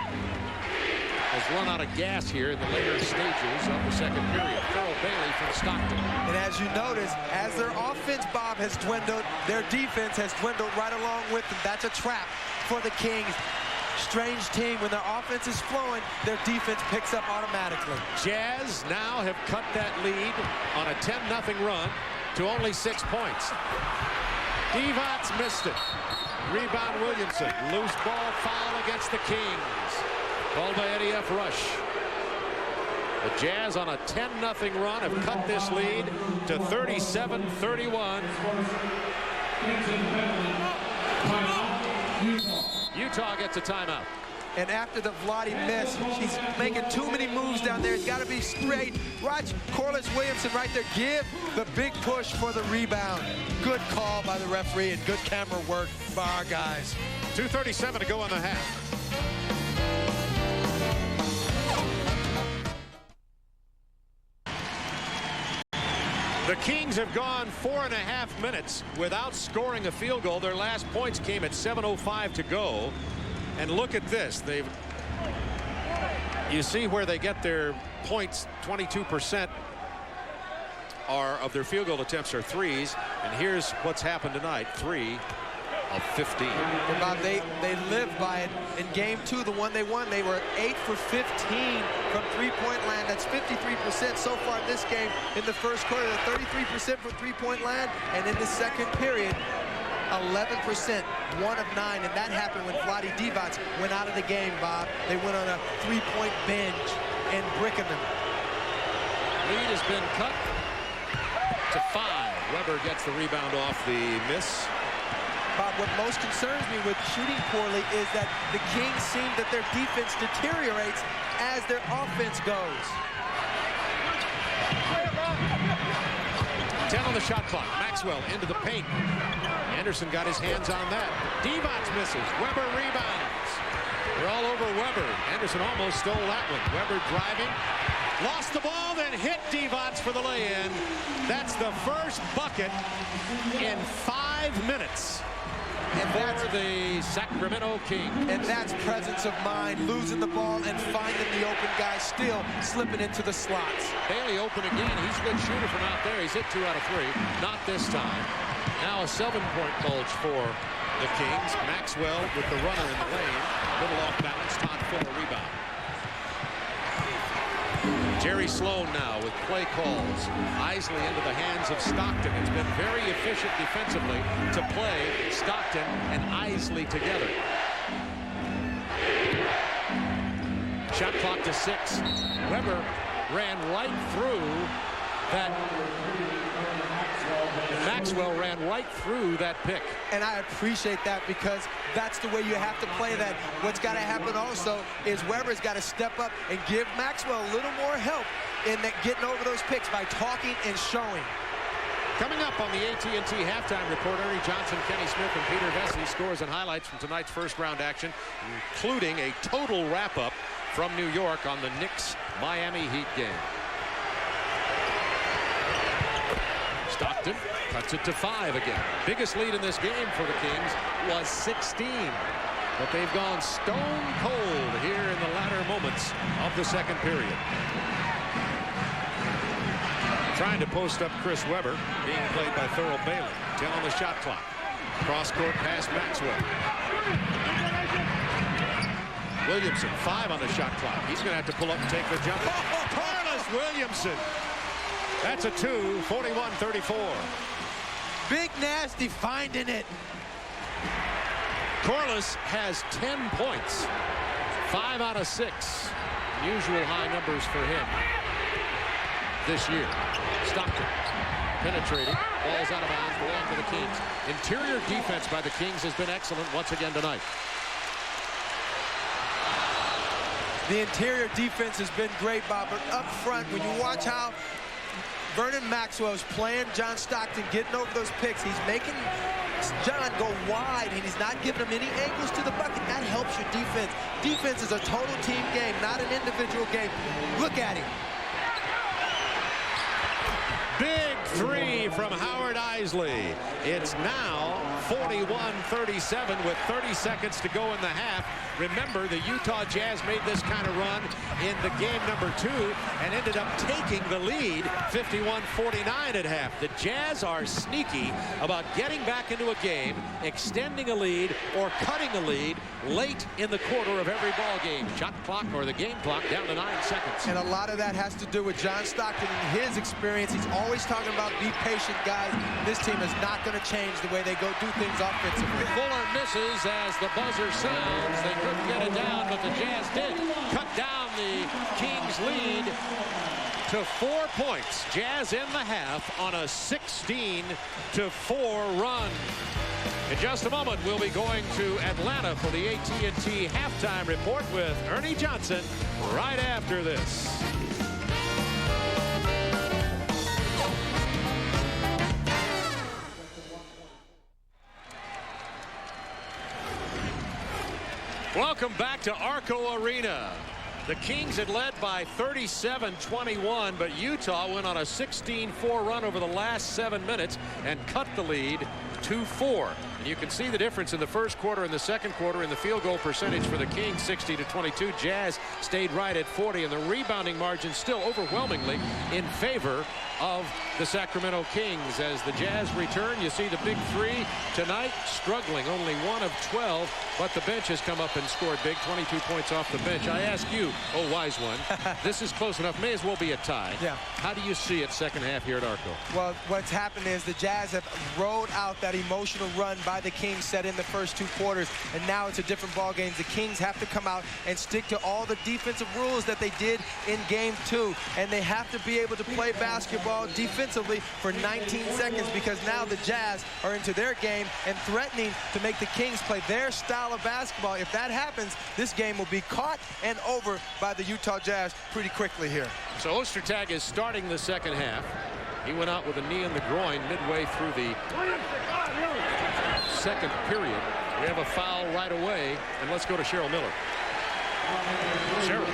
has run out of gas here in the later stages of the second period. Carl Bailey from Stockton. And as you notice, as their offense, Bob, has dwindled, their defense has dwindled right along with them. That's a trap for the Kings. Strange team. When their offense is flowing, their defense picks up automatically. Jazz now have cut that lead on a 10-0 run to only 6 points. Divac missed it. Rebound Williamson. Loose ball foul against the Kings. Called by Eddie F. Rush. The Jazz on a 10-0 run have cut this lead to 37-31. Utah gets a timeout. And after the Vlade miss, he's making too many moves down there. He's got to be straight. Watch Corliss Williamson right there. Give the big push for the rebound. Good call by the referee and good camera work by our guys. 2:37 to go in the half. The Kings have gone 4.5 minutes without scoring a field goal. Their last points came at 7:05 to go. And look at this. You see where they get their points. 22% of their field goal attempts are threes. And here's what's happened tonight. 3 of 15. And Bob, they live by it. In game 2, the one they won, they were 8 for 15 from three-point land. That's 53% so far this game. In the first quarter, they're 33% from three-point land. And in the second period, 11%, 1 of 9. And that happened when Vlade Divac went out of the game, Bob. They went on a three-point binge and bricking them. Lead has been cut to 5. Webber gets the rebound off the miss. Bob, what most concerns me with shooting poorly is that the Kings seem that their defense deteriorates as their offense goes. 10 on the shot clock. Maxwell into the paint. Anderson got his hands on that. Divac misses. Webber rebounds. They're all over Webber. Anderson almost stole that one. Webber driving. Lost the ball, then hit Divac for the lay-in. That's the first bucket in 5 minutes. And that's for the Sacramento Kings. And that's presence of mind, losing the ball and finding the open guy, still slipping into the slots. Bailey open again. He's a good shooter from out there. He's hit 2 out of 3. Not this time. Now a 7-point bulge for the Kings. Maxwell with the runner in the lane. Little off balance. Todd Fuller rebound. Jerry Sloan now with play calls. Isley into the hands of Stockton. It's been very efficient defensively to play Stockton and Isley together. Shot clock to 6. Webber ran right through that. Maxwell ran right through that pick. And I appreciate that because that's the way you have to play that. What's got to happen also is Webber's got to step up and give Maxwell a little more help in that getting over those picks by talking and showing. Coming up on the AT&T halftime report, Ernie Johnson, Kenny Smith, and Peter Vesey scores and highlights from tonight's first-round action, including a total wrap-up from New York on the Knicks-Miami Heat game. Stockton cuts it to 5 again. Biggest lead in this game for the Kings was 16. But they've gone stone cold here in the latter moments of the second period. Trying to post up Chris Webber, being played by Thurl Bailey. 10 on the shot clock. Cross-court pass Maxwell. Williamson, 5 on the shot clock. He's going to have to pull up and take the jump. Oh, Carlos Williamson. That's a 2, 41-34. Big Nasty finding it. Corliss has 10 points. 5 out of 6. Unusual high numbers for him this year. Stockton penetrating. Ball's out of bounds. Ball to the Kings. Interior defense by the Kings has been excellent once again tonight. The interior defense has been great, Bob, but up front, when you watch how Vernon Maxwell's playing John Stockton, getting over those picks, he's making John go wide, and he's not giving him any angles to the bucket. That helps your defense. Defense is a total team game, not an individual game. Look at him. Big 3 from Howard Isley. It's now 41-37 with 30 seconds to go in the half. Remember, the Utah Jazz made this kind of run in the game number 2 and ended up taking the lead 51-49 at half. The Jazz are sneaky about getting back into a game, extending a lead, or cutting a lead late in the quarter of every ball game. Shot clock or the game clock down to 9 seconds. And a lot of that has to do with John Stockton and his experience. He's always talking about be patient, guys. This team is not going to change the way they go do things offensively. Fuller misses as the buzzer sounds. They couldn't get it down, but the Jazz did cut down the Kings lead to 4 points. Jazz in the half on a 16-4 run. In just a moment, we'll be going to Atlanta for the AT&T halftime report with Ernie Johnson right after this. Welcome back to Arco Arena. The Kings had led by 37-21, but Utah went on a 16-4 run over the last 7 minutes and cut the lead to 4. And you can see the difference in the first quarter and the second quarter in the field goal percentage for the Kings, 60-22. Jazz stayed right at 40, and the rebounding margin still overwhelmingly in favor of the Sacramento Kings. As the Jazz return, you see the big 3 tonight, struggling, only 1 of 12, but the bench has come up and scored big, 22 points off the bench. I ask you, oh wise one, this is close enough, may as well be a tie. Yeah. How do you see it second half here at Arco? Well, what's happened is the Jazz have rode out that emotional run by the Kings set in the first 2 quarters, and now it's a different ball game. The Kings have to come out and stick to all the defensive rules that they did in game 2, and they have to be able to play basketball defensively for 19 seconds, because now the Jazz are into their game and threatening to make the Kings play their style of basketball. If that happens, this game will be caught and over by the Utah Jazz pretty quickly here. So Ostertag is starting the second half. He went out with a knee in the groin midway through the second period. We have a foul right away, and let's go to Cheryl Miller. Cheryl.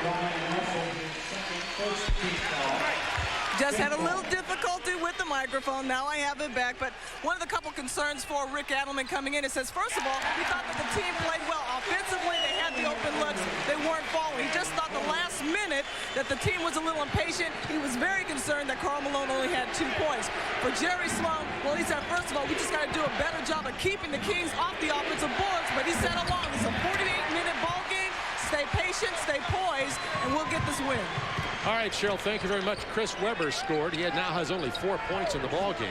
Just had a little difficulty with the microphone. Now I have it back. But one of the couple concerns for Rick Adelman coming in, it says, first of all, he thought that the team played well. Offensively, they had the open looks. They weren't falling. He just thought the last minute that the team was a little impatient. He was very concerned that Karl Malone only had 2 points. For Jerry Sloan, well, he said, first of all, we just got to do a better job of keeping the Kings off the offensive boards. But he said along, it's a 48-minute ball game. Stay patient, stay poised, and we'll get this win. All right, Cheryl, thank you very much. Chris Webber scored. He now has only 4 points in the ball game.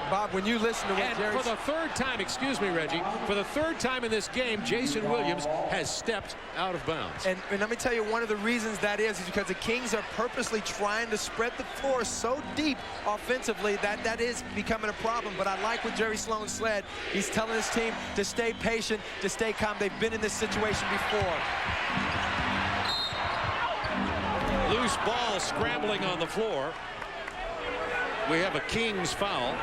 Bob, when you listen to what Jerry... for the third time, excuse me, Reggie, for the third time in this game, Jason Williams has stepped out of bounds. And let me tell you, one of the reasons that is because the Kings are purposely trying to spread the floor so deep offensively that is becoming a problem. But I like what Jerry Sloan said. He's telling his team to stay patient, to stay calm. They've been in this situation before. Loose ball scrambling on the floor. We have a Kings foul.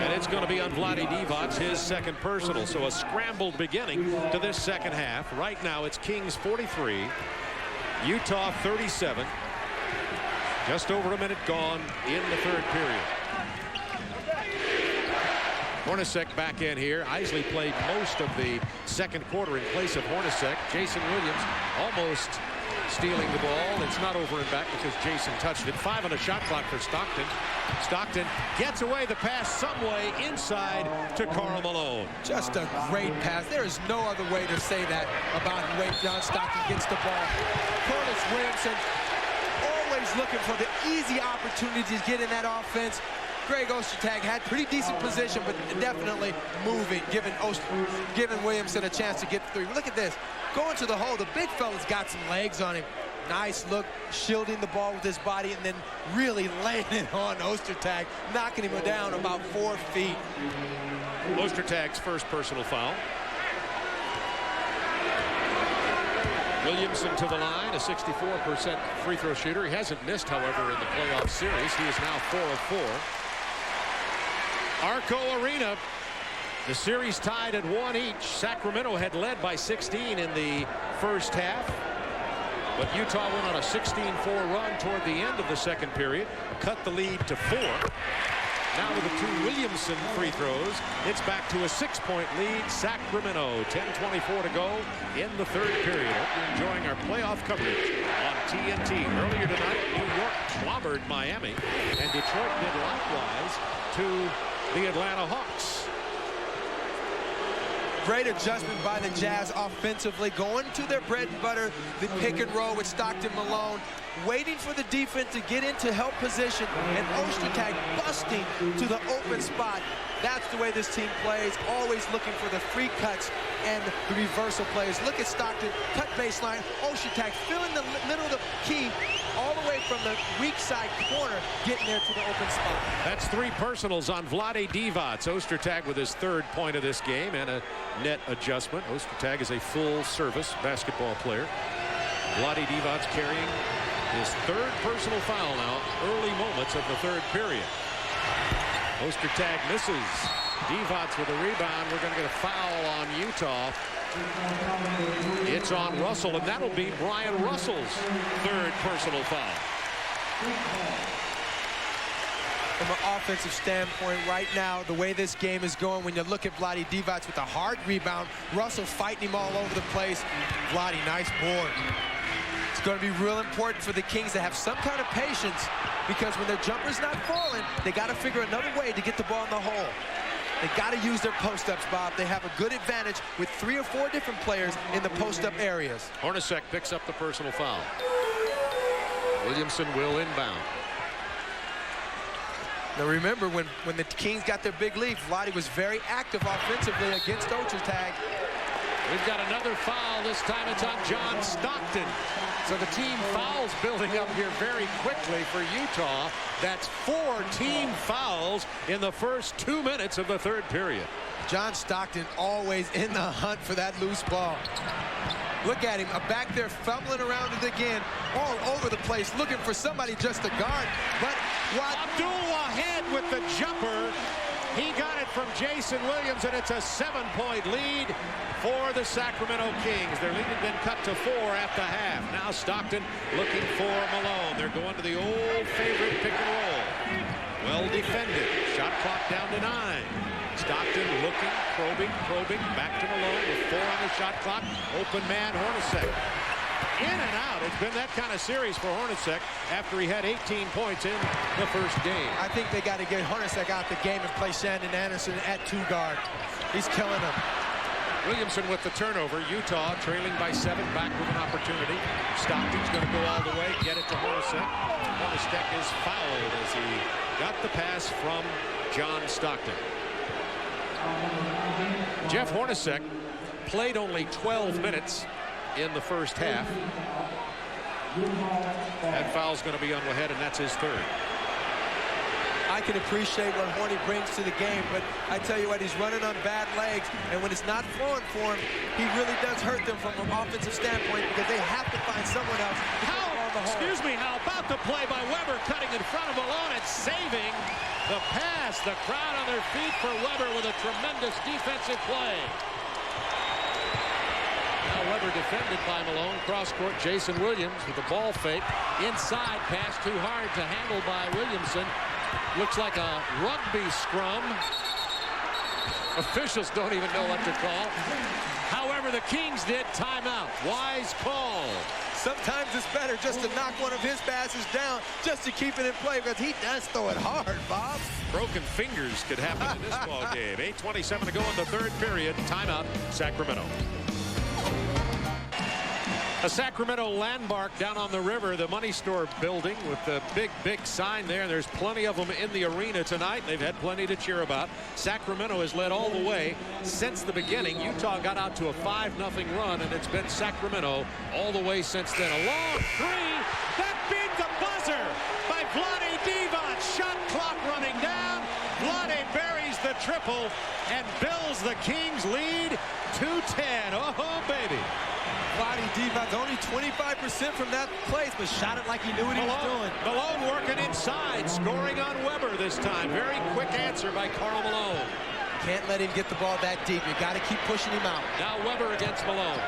And it's going to be on Vlade Divac, his second personal. So a scrambled beginning to this second half. Right now it's Kings 43, Utah 37. Just over a minute gone in the third period. Hornacek back in here. Isley played most of the second quarter in place of Hornacek. Jason Williams almost stealing the ball. It's not over and back because Jason touched it. 5 on a shot clock for Stockton. Stockton gets away the pass some way inside to Karl Malone. Just a great pass. There is no other way to say that about the way John Stockton gets the ball. Corliss Williamson always looking for the easy opportunity to get in that offense. Greg Ostertag had pretty decent position, but definitely moving, giving Williamson a chance to get through. Look at this. Going to the hole. The big fella's got some legs on him. Nice look, shielding the ball with his body, and then really laying it on Ostertag, knocking him down about 4 feet. Ostertag's first personal foul. Williamson to the line, a 64% free throw shooter. He hasn't missed, however, in the playoff series. He is now 4 of 4. Arco Arena, the series tied at 1 each. Sacramento had led by 16 in the first half, but Utah went on a 16-4 run toward the end of the second period, cut the lead to 4. Now with the 2 Williamson free throws, it's back to a 6-point lead. Sacramento, 10:24 to go in the third period. Hope you're enjoying our playoff coverage on TNT. Earlier tonight, New York clobbered Miami, and Detroit did likewise to the Atlanta Hawks. Great adjustment by the Jazz offensively, going to their bread and butter, the pick and roll with Stockton Malone, waiting for the defense to get into help position, and Ostertag busting to the open spot. That's the way this team plays, always looking for the free cuts and the reversal plays. Look at Stockton, cut baseline, Ostertag filling the middle of the key, all the way from the weak side corner, getting there to the open spot. That's 3 personals on Vlade Divac. Ostertag with his 3rd point of this game and a net adjustment. Ostertag is a full-service basketball player. Vlade Divac carrying his 3rd personal foul now, early moments of the third period. Ostertag misses. Divac with a rebound. We're going to get a foul on Utah. It's on Russell, and that'll be Brian Russell's 3rd personal foul. From an offensive standpoint right now, the way this game is going, when you look at Vlade Divac with a hard rebound, Russell fighting him all over the place. Vlade, nice board. It's going to be real important for the Kings to have some kind of patience, because when their jumper's not falling, they got to figure another way to get the ball in the hole. They got to use their post-ups, Bob. They have a good advantage with 3 or 4 different players in the post-up areas. Hornacek picks up the personal foul. Williamson will inbound. Now remember, when the Kings got their big lead, Vlade was very active offensively against Ostertag. We've got another foul. This time it's on John Stockton. So the team fouls building up here very quickly for Utah. That's 4 team fouls in the first 2 minutes of the third period. John Stockton always in the hunt for that loose ball. Look at him back there fumbling around it again, all over the place, looking for somebody just to guard. But what? Abdul-Wahed with the jumper. He got it from Jason Williams, and it's a 7-point lead for the Sacramento Kings. Their lead had been cut to 4 at the half. Now Stockton looking for Malone. They're going to the old favorite pick and roll. Well defended. Shot clock down to 9. Stockton looking, probing, back to Malone with 4 on the shot clock. Open man, Hornacek. In and out. It's been that kind of series for Hornacek after he had 18 points in the first game. I think they got to get Hornacek out the game and play Shandon Anderson at 2 guard. He's killing them. Williamson with the turnover. Utah trailing by 7, back with an opportunity. Stockton's going to go all the way, get it to Hornacek. Hornacek is fouled as he got the pass from John Stockton. Jeff Hornacek played only 12 minutes in the first half. That foul's going to be on Wahed, and that's his 3rd. I can appreciate what Horny brings to the game, but I tell you what, he's running on bad legs, and when it's not flowing for him, he really does hurt them from an offensive standpoint, because they have to find someone else to put the ball in the hole. Excuse me, how about the play by Weber, cutting in front of Malone and saving the pass. The crowd on their feet for Weber with a tremendous defensive play. Now Weber defended by Malone. Cross court, Jason Williams with the ball fake. Inside pass too hard to handle by Williamson. Looks like a rugby scrum. Officials don't even know what to call. However, the Kings did timeout. Wise call. Sometimes it's better just to knock one of his passes down just to keep it in play because he does throw it hard, Bob. Broken fingers could happen in this ball game. 8:27 to go in the third period. Timeout, Sacramento. A Sacramento landmark down on the river, the Money Store building with the big sign there. There's plenty of them in the arena tonight. They've had plenty to cheer about. Sacramento has led all the way since the beginning. Utah got out to a 5-0 run, and it's been Sacramento all the way since then. A long three. That beat the buzzer by Vlade Divac. Shot clock running down. Vlade buries the triple and builds the Kings lead 2-10. Oh, baby. Vlade Divac only 25% from that place, but shot it like he knew what he was doing. Malone working inside, scoring on Weber this time. Very quick answer by Karl Malone. Can't let him get the ball that deep. You got to keep pushing him out. Now Weber against Malone.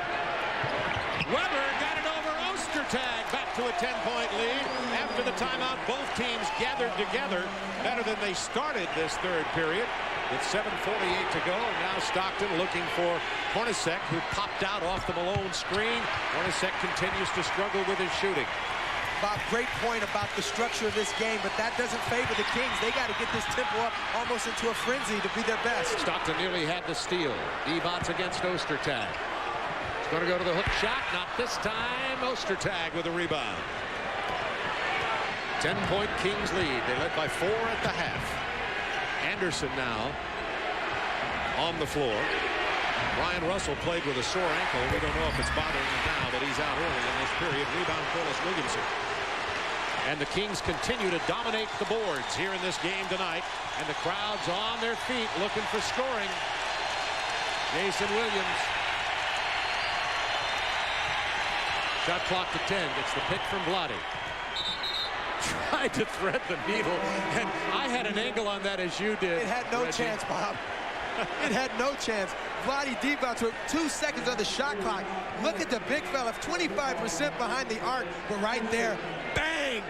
Weber got it over Ostertag. Back to a 10-point lead. After the timeout, both teams gathered together better than they started this third period. With 7:48 to go, and now Stockton looking for Hornacek, who popped out off the Malone screen. Hornacek continues to struggle with his shooting. Bob, great point about the structure of this game, but that doesn't favor the Kings. They got to get this tempo up almost into a frenzy to be their best. Stockton nearly had the steal. Divac against Ostertag. He's going to go to the hook shot. Not this time. Ostertag with a rebound. 10-point Kings lead. They led by 4 at the half. Anderson now on the floor. Ryan Russell played with a sore ankle. We don't know if it's bothering him now, but he's out early in this period. Rebound, Corliss Williamson. And the Kings continue to dominate the boards here in this game tonight. And the crowd's on their feet looking for scoring. Jason Williams. Shot clock to 10. Gets the pick from Vlade. Tried to thread the needle, and I had an angle on that as you did. It had no chance, Bob. It had no chance. Vlade Divac with 2 seconds on the shot clock. Look at the big fella, 25% behind the arc, but right there, bang!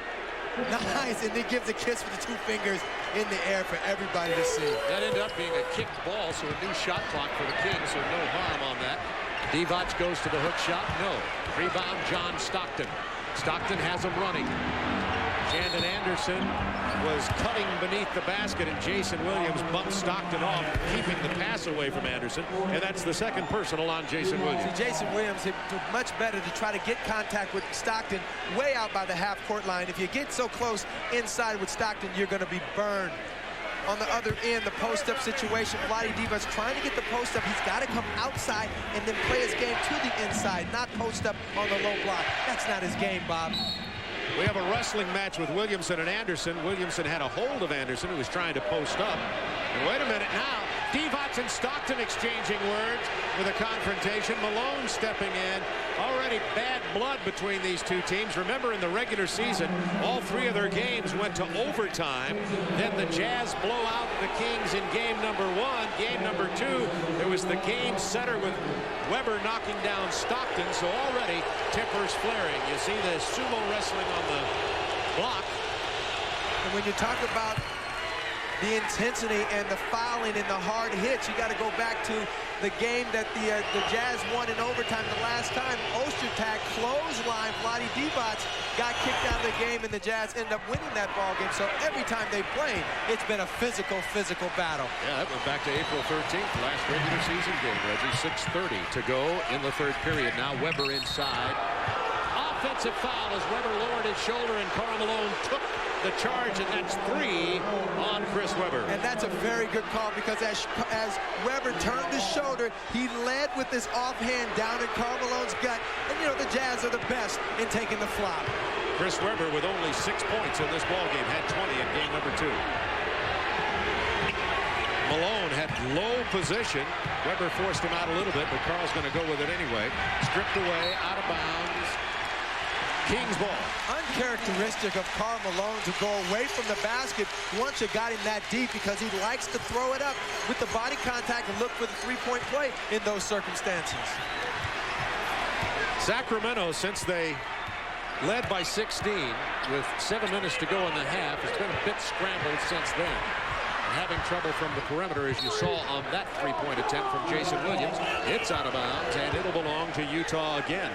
Nice, and he gives a kiss with the 2 fingers in the air for everybody to see. That ended up being a kicked ball, so a new shot clock for the Kings, so no harm on that. Divac goes to the hook shot, no. Rebound, John Stockton. Stockton has him running. Shandon Anderson was cutting beneath the basket, and Jason Williams bumped Stockton off, keeping the pass away from Anderson, and that's the second personal on Jason Williams. See, Jason Williams did much better to try to get contact with Stockton way out by the half-court line. If you get so close inside with Stockton, you're going to be burned. On the other end, the post-up situation, Vlade Divac's trying to get the post-up. He's got to come outside and then play his game to the inside, not post-up on the low block. That's not his game, Bob. We have a wrestling match with Williamson and Anderson. Williamson had a hold of Anderson, who was trying to post up. And wait a minute now. Divac and Stockton exchanging words with a confrontation. Malone stepping in. Already bad blood between these two teams. Remember, in the regular season, all 3 of their games went to overtime. Then the Jazz blow out the Kings in game number 1. Game number 2, it was the game setter with Weber knocking down Stockton. So already tempers flaring. You see the sumo wrestling on the block. And when you talk about the intensity and the fouling and the hard hits, you got to go back to the game that the Jazz won in overtime the last time. Ostertag clothesline. Vlade Divac got kicked out of the game, and the Jazz ended up winning that ball game. So every time they played, it's been a physical battle. Yeah, that went back to April 13th, last regular season game, Reggie. 6:30 to go in the third period. Now Weber inside. Offensive foul as Weber lowered his shoulder, and Karl Malone took the charge, and that's 3 on Chris Weber. And that's a very good call, because as Weber turned his shoulder, he led with this offhand down in Karl Malone's gut. And you know, the Jazz are the best in taking the flop. Chris Weber with only 6 points in this ball game, had 20 in game number 2. Malone had low position. Weber forced him out a little bit, but Karl's going to go with it anyway. Stripped away, out of bounds. Kings ball. Uncharacteristic of Karl Malone to go away from the basket once you got him that deep, because he likes to throw it up with the body contact and look for the three-point play in those circumstances. Sacramento, since they led by 16 with 7 minutes to go in the half, has been a bit scrambled since then. And having trouble from the perimeter, as you saw on that three-point attempt from Jason Williams. It's out of bounds, and it'll belong to Utah again.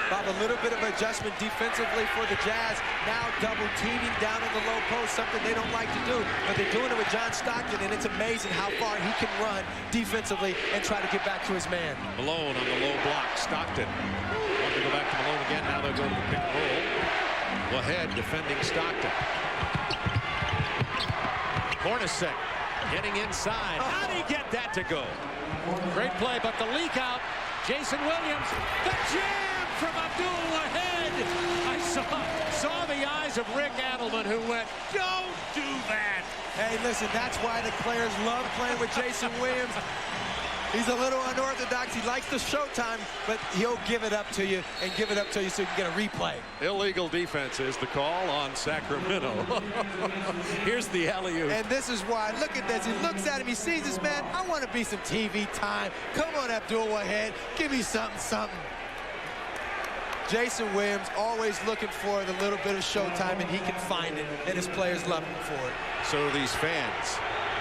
Bob, a little bit of adjustment defensively for the Jazz. Now double teaming down in the low post, something they don't like to do, but they're doing it with John Stockton, and it's amazing how far he can run defensively and try to get back to his man. Malone on the low block. Stockton. Want to go back to Malone again. Now they'll go to the pick and roll. Ahead defending Stockton. Hornacek getting inside. How did he get that to go? Great play, but the leak out. Jason Williams, the jam from Abdul ahead. I saw the eyes of Rick Adelman, who went, don't do that. Hey, listen, that's why the players love playing with Jason Williams. He's a little unorthodox. He likes the showtime, but he'll give it up to you and give it up to you so you can get a replay. Illegal defense is the call on Sacramento. Here's the alley-oop. And this is why. Look at this. He looks at him. He sees this man. I want to be some TV time. Come on, Abdul Wahid. Give me something, something. Jason Williams always looking for the little bit of showtime, and he can find it, and his players love him for it. So these fans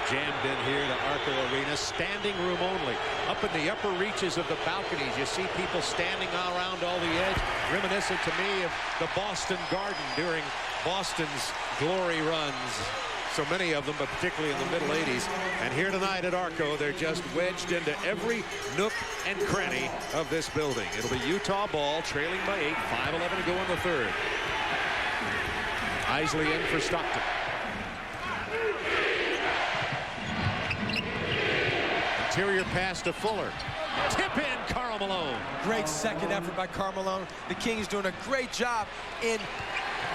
jammed in here to Arco Arena, standing room only. Up in the upper reaches of the balconies, you see people standing around all the edge, reminiscent to me of the Boston Garden during Boston's glory runs. So many of them, but particularly in the middle 80s. And here tonight at Arco, they're just wedged into every nook and cranny of this building. It'll be Utah ball, trailing by 8, 5:11 to go in the third. Isley in for Stockton. Interior pass to Fuller. Tip in, Karl Malone. Great second effort by Karl Malone. The Kings doing a great job in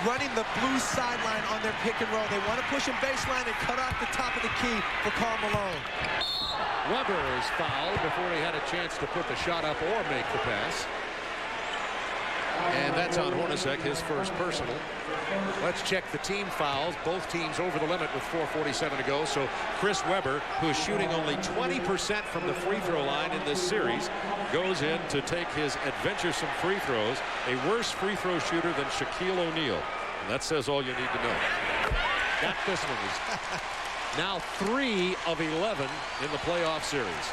running the Blues sideline on their pick and roll. They want to push him baseline and cut off the top of the key for Karl Malone. Weber is fouled before he had a chance to put the shot up or make the pass. And that's on Hornacek, his first personal. Let's check the team fouls. Both teams over the limit with 4:47 to go. So Chris Weber, who is shooting only 20% from the free throw line in this series, goes in to take his adventuresome free throws. A worse free throw shooter than Shaquille O'Neal. And that says all you need to know. Got this one. He's now 3 of 11 in the playoff series.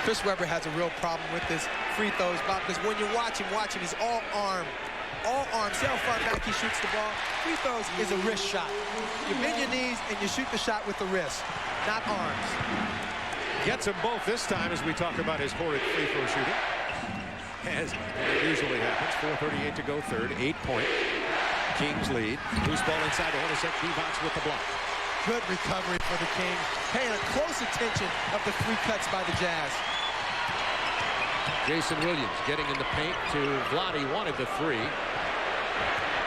Chris Weber has a real problem with his free throws, Bob, because when you watch him, he's all arm. All arm. See how far back he shoots the ball? Free throws is a wrist shot. You bend your knees and you shoot the shot with the wrist, not arms. Gets them both this time as we talk about his horrid free throw shooting. As it usually happens. 4:38 to go third. 8-point. Kings lead. Loose ball inside to Hornacek. Divac with the block. Good recovery for the Kings. Paying close attention of the 3 cuts by the Jazz. Jason Williams getting in the paint to Vlade. Wanted the 3.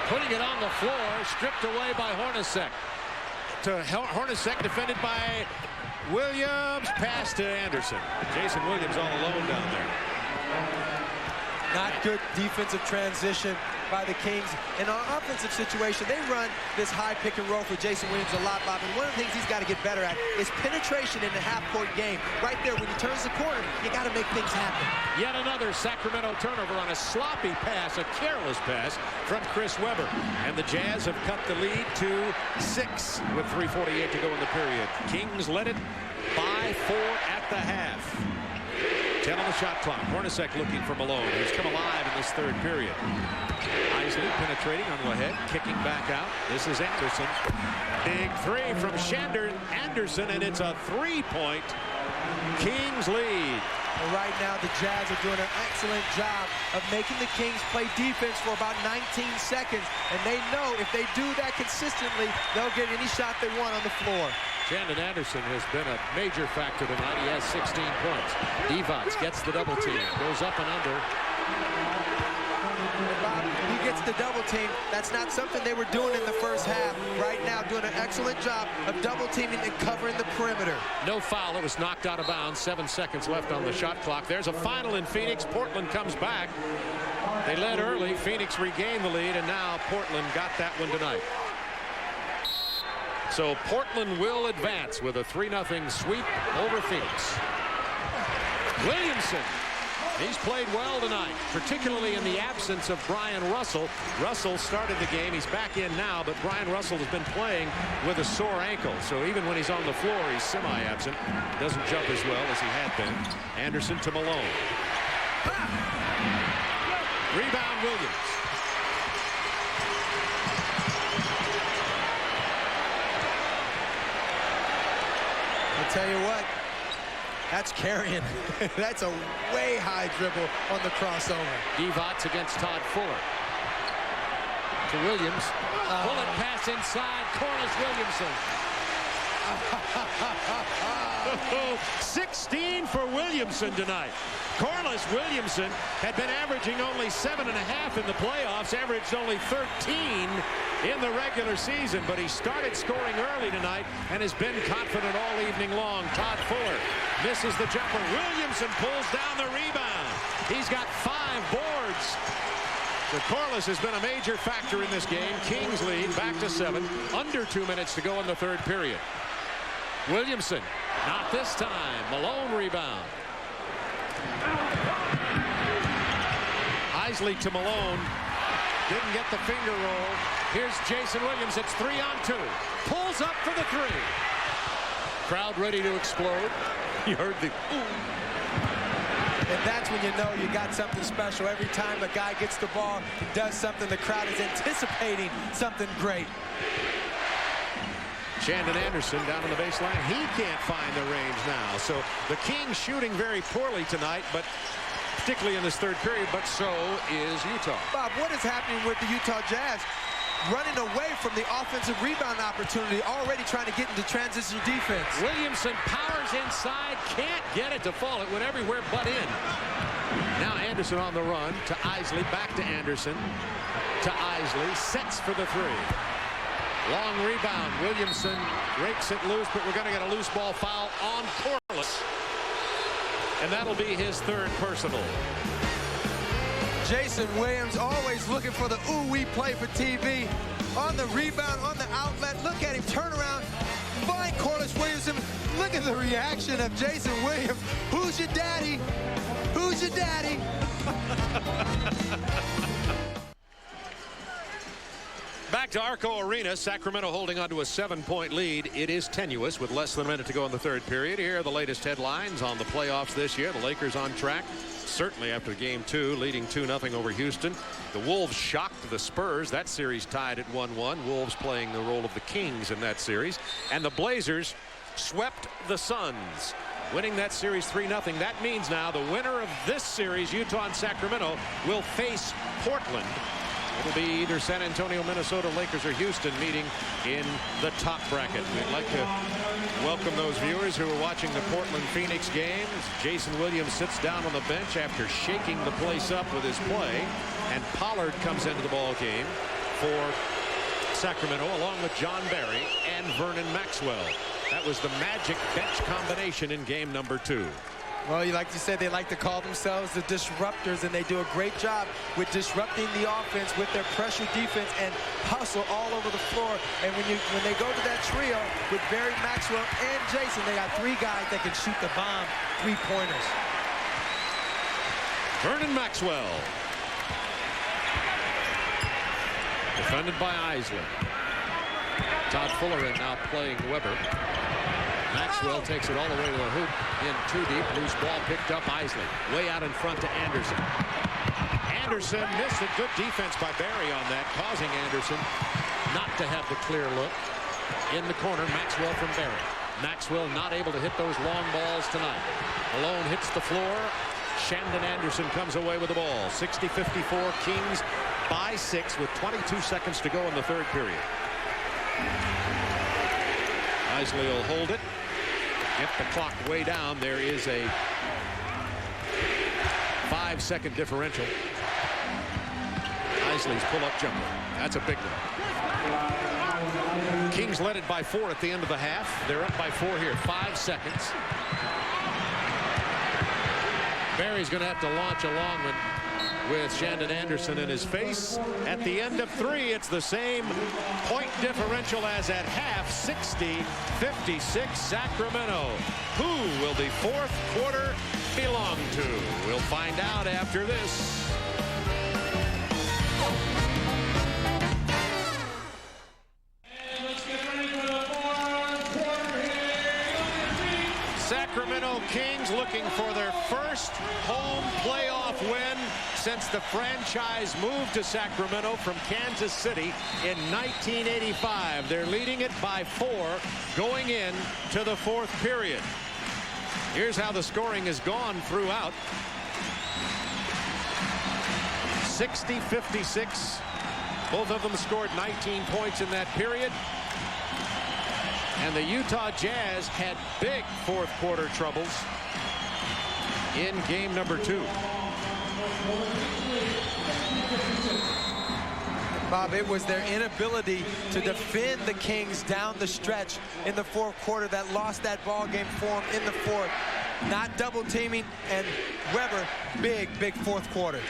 Putting it on the floor. Stripped away by Hornacek. To Hornacek, defended by Williams. Pass to Anderson. Jason Williams all alone down there. Not good defensive transition by the Kings. In an offensive situation, they run this high pick and roll for Jason Williams a lot, Bob. And one of the things he's got to get better at is penetration in the half-court game. Right there, when he turns the corner, you got to make things happen. Yet another Sacramento turnover on a sloppy pass, a careless pass from Chris Weber. And the Jazz have cut the lead to 6 with 3:48 to go in the period. Kings led it by 4 at the half. 10 on the shot clock. Hornacek looking for Malone, who's come alive in this third period. Isley penetrating on Wahed, kicking back out. This is Anderson. Big 3 from Anderson, and it's a 3-point Kings lead. Well, right now, the Jazz are doing an excellent job of making the Kings play defense for about 19 seconds. And they know if they do that consistently, they'll get any shot they want on the floor. Shandon Anderson has been a major factor tonight. He has 16 points. Divac gets the double team, goes up and under. Bob, he gets the double team. That's not something they were doing in the first half. Right now, doing an excellent job of double teaming and covering the perimeter. No foul. It was knocked out of bounds. 7 seconds left on the shot clock. There's a final in Phoenix. Portland comes back. They led early. Phoenix regained the lead, and now Portland got that one tonight. So Portland will advance with a 3-0 sweep over Phoenix. Williamson. He's played well tonight, particularly in the absence of Brian Russell. Russell started the game. He's back in now, but Brian Russell has been playing with a sore ankle. So even when he's on the floor, he's semi-absent. Doesn't jump as well as he had been. Anderson to Malone. Rebound, Williams. I'll tell you what. That's carrying. That's a way high dribble on the crossover. Divac against Todd Fuller. To Williams. Bullet pass inside. Corliss Williamson. 16 for Williamson tonight. Corliss Williamson had been averaging only 7.5 in the playoffs, averaged only 13 in the regular season, but he started scoring early tonight and has been confident all evening long. Todd Fuller misses the jumper. Williamson pulls down the rebound. He's got 5 boards. So Corliss has been a major factor in this game. Kings lead back to 7. Under 2 minutes to go in the third period. Williamson, not this time. Malone rebound. Isley to Malone. Didn't get the finger roll. Here's Jason Williams. It's 3-on-2. Pulls up for the 3. Crowd ready to explode. You heard the ooh. And that's when you know you got something special. Every time a guy gets the ball, he does something, the crowd is anticipating something great. Shandon Anderson down on the baseline. He can't find the range now. So the Kings shooting very poorly tonight, but particularly in this third period, but so is Utah. Bob, what is happening with the Utah Jazz? Running away from the offensive rebound opportunity, already trying to get into transition defense. Williamson powers inside, can't get it to fall. It went everywhere but in. Now Anderson on the run to Isley, back to Anderson, to Isley, sets for the 3. Long rebound. Williamson rakes it loose, but we're going to get a loose ball foul on Corliss. And that'll be his 3rd personal. Jason Williams always looking for the ooh-wee play for TV. On the rebound, on the outlet. Look at him turn around. Find Corliss Williamson. Look at the reaction of Jason Williams. Who's your daddy? Who's your daddy? Back to Arco Arena. Sacramento holding on to a 7-point lead. It is tenuous with less than a minute to go in the third period. Here are the latest headlines on the playoffs this year. The Lakers on track, certainly after game 2, leading 2-0 over Houston. The Wolves shocked the Spurs. That series tied at 1-1. Wolves playing the role of the Kings in that series. And the Blazers swept the Suns, winning that series 3-0. That means now the winner of this series, Utah and Sacramento, will face Portland. It'll be either San Antonio, Minnesota, Lakers, or Houston meeting in the top bracket. We'd like to welcome those viewers who are watching the Portland-Phoenix games. Jason Williams sits down on the bench after shaking the place up with his play. And Pollard comes into the ball game for Sacramento, along with John Barry and Vernon Maxwell. That was the magic bench combination in game number 2. Well, like you said, they like to call themselves the disruptors, and they do a great job with disrupting the offense with their pressure defense and hustle all over the floor. And when they go to that trio with Barry, Maxwell, and Jason, they got 3 guys that can shoot the bomb 3-pointers. Vernon Maxwell. Defended by Isley. Todd Fuller in now playing Weber. Maxwell takes it all the way to the hoop, in too deep. Loose ball picked up. Isley way out in front to Anderson. Anderson missed it. Good defense by Barry on that, causing Anderson not to have the clear look. In the corner, Maxwell from Barry. Maxwell not able to hit those long balls tonight. Malone hits the floor. Shandon Anderson comes away with the ball. 60-54, Kings by 6 with 22 seconds to go in the third period. Isley will hold it. Get the clock way down. There is a 5-second differential. Isley's pull-up jumper. That's a big one. Kings led it by 4 at the end of the half. They're up by 4 here. 5 seconds. Barry's going to have to launch a long one. with Shandon Anderson in his face. At the end of 3, it's the same point differential as at half, 60-56 Sacramento. Who will the fourth quarter belong to? We'll find out after this. Sacramento Kings looking for their first home playoff win since the franchise moved to Sacramento from Kansas City in 1985. They're leading it by 4 going in to the fourth period. Here's how the scoring has gone throughout. 60-56. Both of them scored 19 points in that period. And the Utah Jazz had big fourth quarter troubles in game number 2. Bob, it was their inability to defend the Kings down the stretch in the fourth quarter that lost that ball game for them in the fourth. Not double teaming, and Weber, big fourth quarter.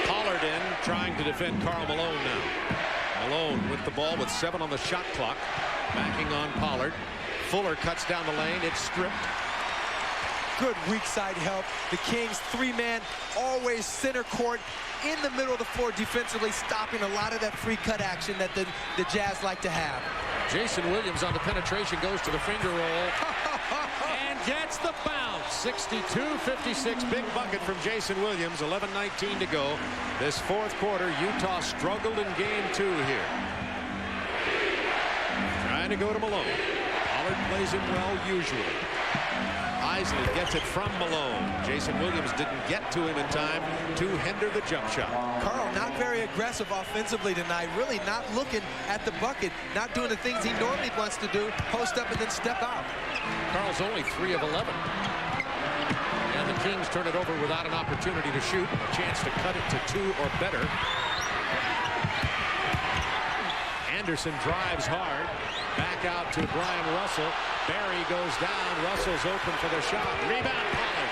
Pollard in, trying to defend Karl Malone now. Malone with the ball with 7 on the shot clock. Backing on Pollard. Fuller cuts down the lane. It's stripped. Good weak side help. The Kings 3-man, always center court, in the middle of the floor defensively, stopping a lot of that free cut action that the Jazz like to have. Jason Williams on the penetration, goes to the finger roll and gets the bounce. 62-56, big bucket from Jason Williams. 11:19 to go. This fourth quarter, Utah struggled in game 2 here. Trying to go to Malone. Pollard plays him well usually. Isley gets it from Malone. Jason Williams didn't get to him in time to hinder the jump shot. Karl not very aggressive offensively tonight. Really not looking at the bucket. Not doing the things he normally wants to do. Post up and then step out. Karl's only 3 of 11. And the Kings turn it over without an opportunity to shoot. A chance to cut it to 2 or better. Anderson drives hard. Back out to Brian Russell. Barry goes down. Russell's open for the shot. Rebound, Pollard.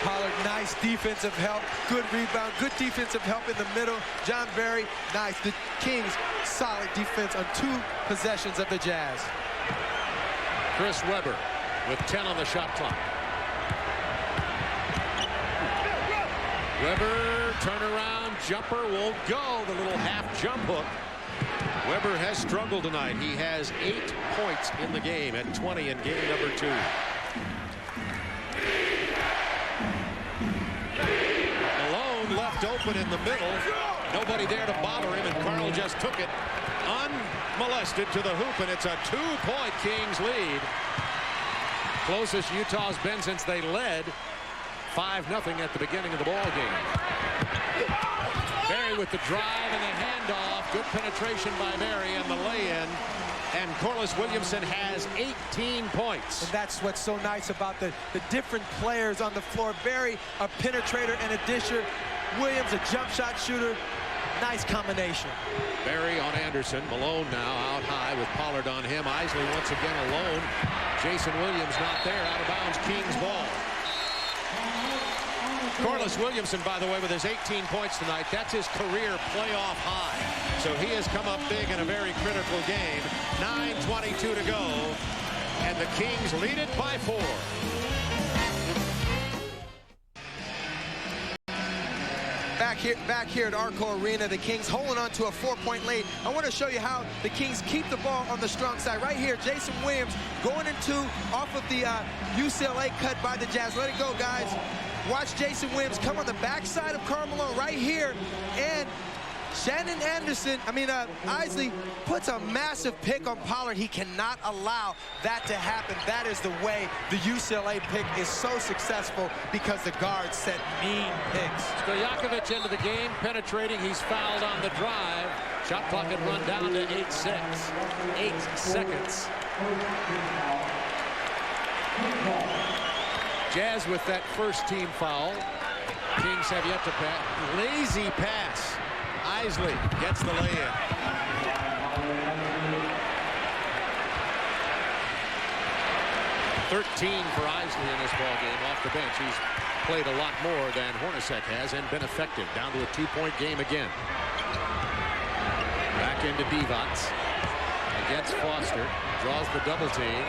Pollard, nice defensive help. Good rebound. Good defensive help in the middle. John Barry, nice. The Kings, solid defense on 2 possessions of the Jazz. Chris Webber with 10 on the shot clock. Webber, turnaround jumper won't go. The little half jump hook. Webber has struggled tonight. He has 8 points in the game at 20 in game number 2. Malone left open in the middle. Nobody there to bother him, and Karl just took it unmolested to the hoop, and it's a 2-point Kings lead. Closest Utah's been since they led 5-0 at the beginning of the ball game. Barry with the drive and the handoff. Good penetration by Barry and the lay-in. And Corliss Williamson has 18 points. And that's what's so nice about the different players on the floor. Barry, a penetrator and a disher. Williams, a jump shot shooter. Nice combination. Barry on Anderson. Malone now out high with Pollard on him. Isley once again alone. Jason Williams not there. Out of bounds. Kings ball. Corliss Williamson, by the way, with his 18 points tonight, that's his career playoff high. So he has come up big in a very critical game. 9:22 to go, and the Kings lead it by 4. Back here at Arco Arena, the Kings holding on to a 4-point lead. I want to show you how the Kings keep the ball on the strong side. Right here, Jason Williams going into off of the UCLA cut by the Jazz. Let it go, guys. Watch Jason Williams come on the backside of Karl Malone right here, and Shandon Anderson, Isley puts a massive pick on Pollard. He cannot allow that to happen. That is the way the UCLA pick is so successful, because the guards set mean picks. Stojakovic into the game, penetrating. He's fouled on the drive. Shot clock had run down to 8 seconds. Jazz with that first team foul. Kings have yet to pass. Lazy pass. Isley gets the lay-in. 13 for Isley in this ball game off the bench. He's played a lot more than Hornacek has and been effective. Down to a 2-point game again. Back into Divac against Foster. Draws the double team.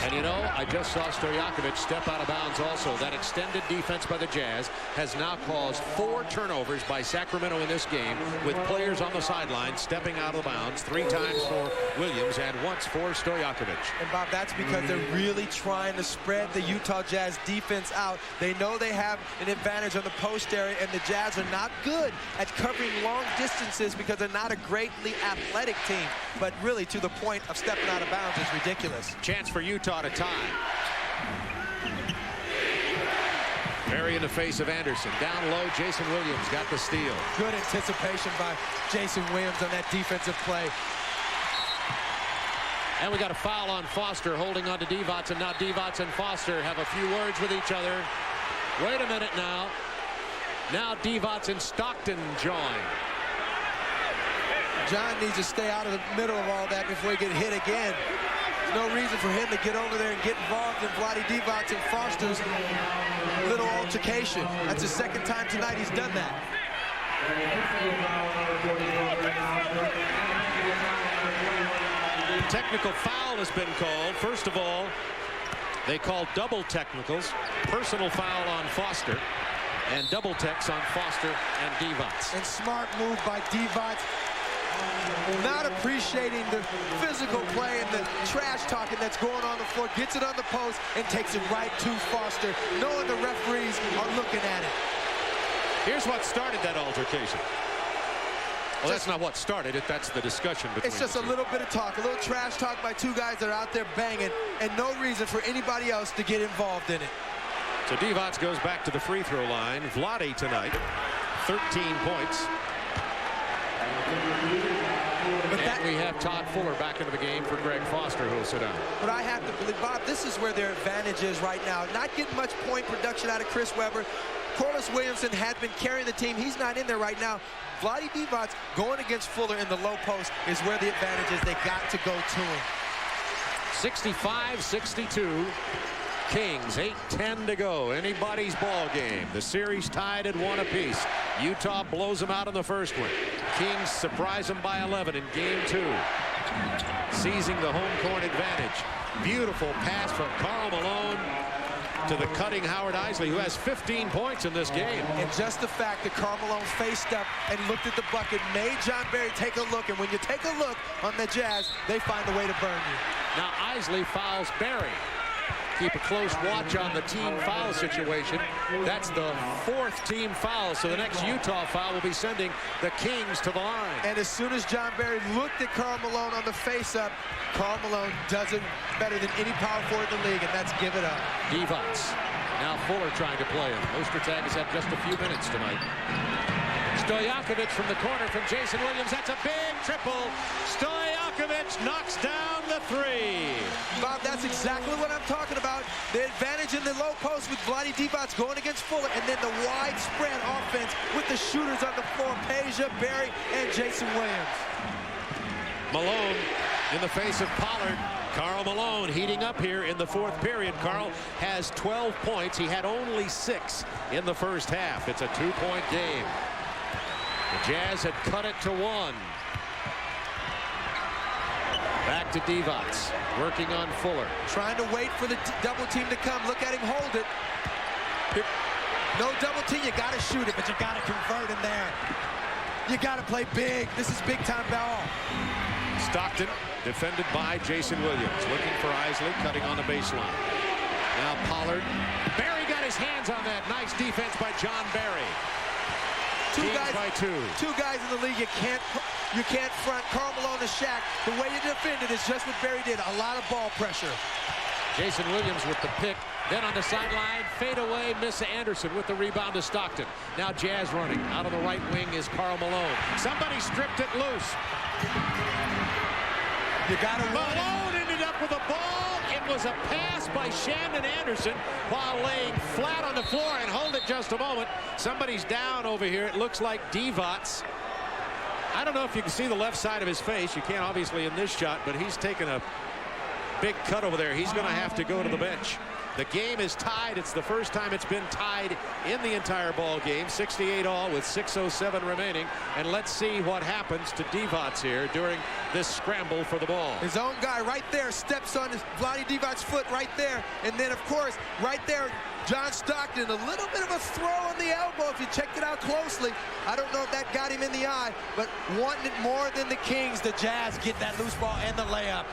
And you know, I just saw Stojakovic step out of bounds also. That extended defense by the Jazz has now caused 4 turnovers by Sacramento in this game, with players on the sideline stepping out of bounds 3 times for Williams and once for Stojakovic. And Bob, that's because they're really trying to spread the Utah Jazz defense out. They know they have an advantage on the post area, and the Jazz are not good at covering long distances because they're not a greatly athletic team. But really, to the point of stepping out of bounds is ridiculous. Chance for Utah to tie. Barry in the face of Anderson. Down low, Jason Williams got the steal. Good anticipation by Jason Williams on that defensive play. And we got a foul on Foster, holding on to Divac, and now Divac and Foster have a few words with each other. Wait a minute now. Now Divac and Stockton join. John needs to stay out of the middle of all that before he get hit again. There's no reason for him to get over there and get involved in Vlade Divac and Foster's little altercation. That's the second time tonight he's done that. Technical foul has been called. First of all, they called double technicals. Personal foul on Foster and double techs on Foster and Divac. And smart move by Divac. Not appreciating the physical play and the trash talking that's going on the floor. Gets it on the post and takes it right to Foster, knowing the referees are looking at it. Here's what started that altercation. Well, that's not what started it. That's the discussion between It's just a little bit of talk, a little trash talk by 2 guys that are out there banging, and no reason for anybody else to get involved in it. So Divac goes back to the free throw line. Vlade tonight, 13 points. And we have Todd Fuller back into the game for Greg Foster, who will sit down. But I have to believe, Bob, this is where their advantage is right now. Not getting much point production out of Chris Webber. Corliss Williamson had been carrying the team. He's not in there right now. Vlade Divac going against Fuller in the low post is where the advantage is. They got to go to him. 65-62. Kings, 8:10 to go. Anybody's ball game. The series tied at 1 apiece. Utah blows them out in the first one. Kings surprise them by 11 in game 2. Seizing the home court advantage. Beautiful pass from Karl Malone to the cutting Howard Eisley, who has 15 points in this game. And just the fact that Karl Malone faced up and looked at the bucket made John Barry take a look. And when you take a look on the Jazz, they find a way to burn you. Now Eisley fouls Barry. Keep a close watch on the team foul situation. That's the 4th team foul, so the next Utah foul will be sending the Kings to the line. And as soon as John Barry looked at Karl Malone on the face-up, Karl Malone does it better than any power forward in the league, and that's give it up. Divac. Now Fuller trying to play him. Ostertag has had just a few minutes tonight. Stojakovic from the corner from Jason Williams. That's a big triple. Stojakovic knocks down the 3. Bob, that's exactly what I'm talking about. The advantage in the low post with Vlade Divac going against Fuller, and then the widespread offense with the shooters on the floor, Peja, Barry, and Jason Williams. Malone in the face of Pollard. Karl Malone heating up here in the 4th period. Karl has 12 points. He had only 6 in the first half. It's a 2-point game. The Jazz had cut it to 1. Back to Divac, working on Fuller. Trying to wait for the double team to come. Look at him hold it. No double team, you got to shoot it, but you got to convert in there. You got to play big. This is big-time ball. Stockton, defended by Jason Williams, looking for Eisley, cutting on the baseline. Now Pollard. Barry got his hands on that. Nice defense by John Barry. Two guys by 2. 2 guys in the league you can't front. Karl Malone and Shaq. The way you defend it is just what Barry did. A lot of ball pressure. Jason Williams with the pick. Then on the sideline, fade away, miss Anderson with the rebound to Stockton. Now Jazz running. Out of the right wing is Karl Malone. Somebody stripped it loose. You got to Malone ended up with a ball. It was a pass by Shandon Anderson while laying flat on the floor. And hold it just a moment. Somebody's down over here. It looks like Divac. I don't know if you can see the left side of his face. You can't obviously in this shot, but he's taking a big cut over there. He's going to have to go to the bench. The game is tied. It's the first time it's been tied in the entire ball game. 68 all with 6:07 remaining. And let's see what happens to Divac here during this scramble for the ball. His own guy right there steps on Vlade Divac's foot right there. And then, of course, right there, John Stockton, a little bit of a throw on the elbow if you checked it out closely. I don't know if that got him in the eye, but wanting it more than the Kings, the Jazz get that loose ball and the layup.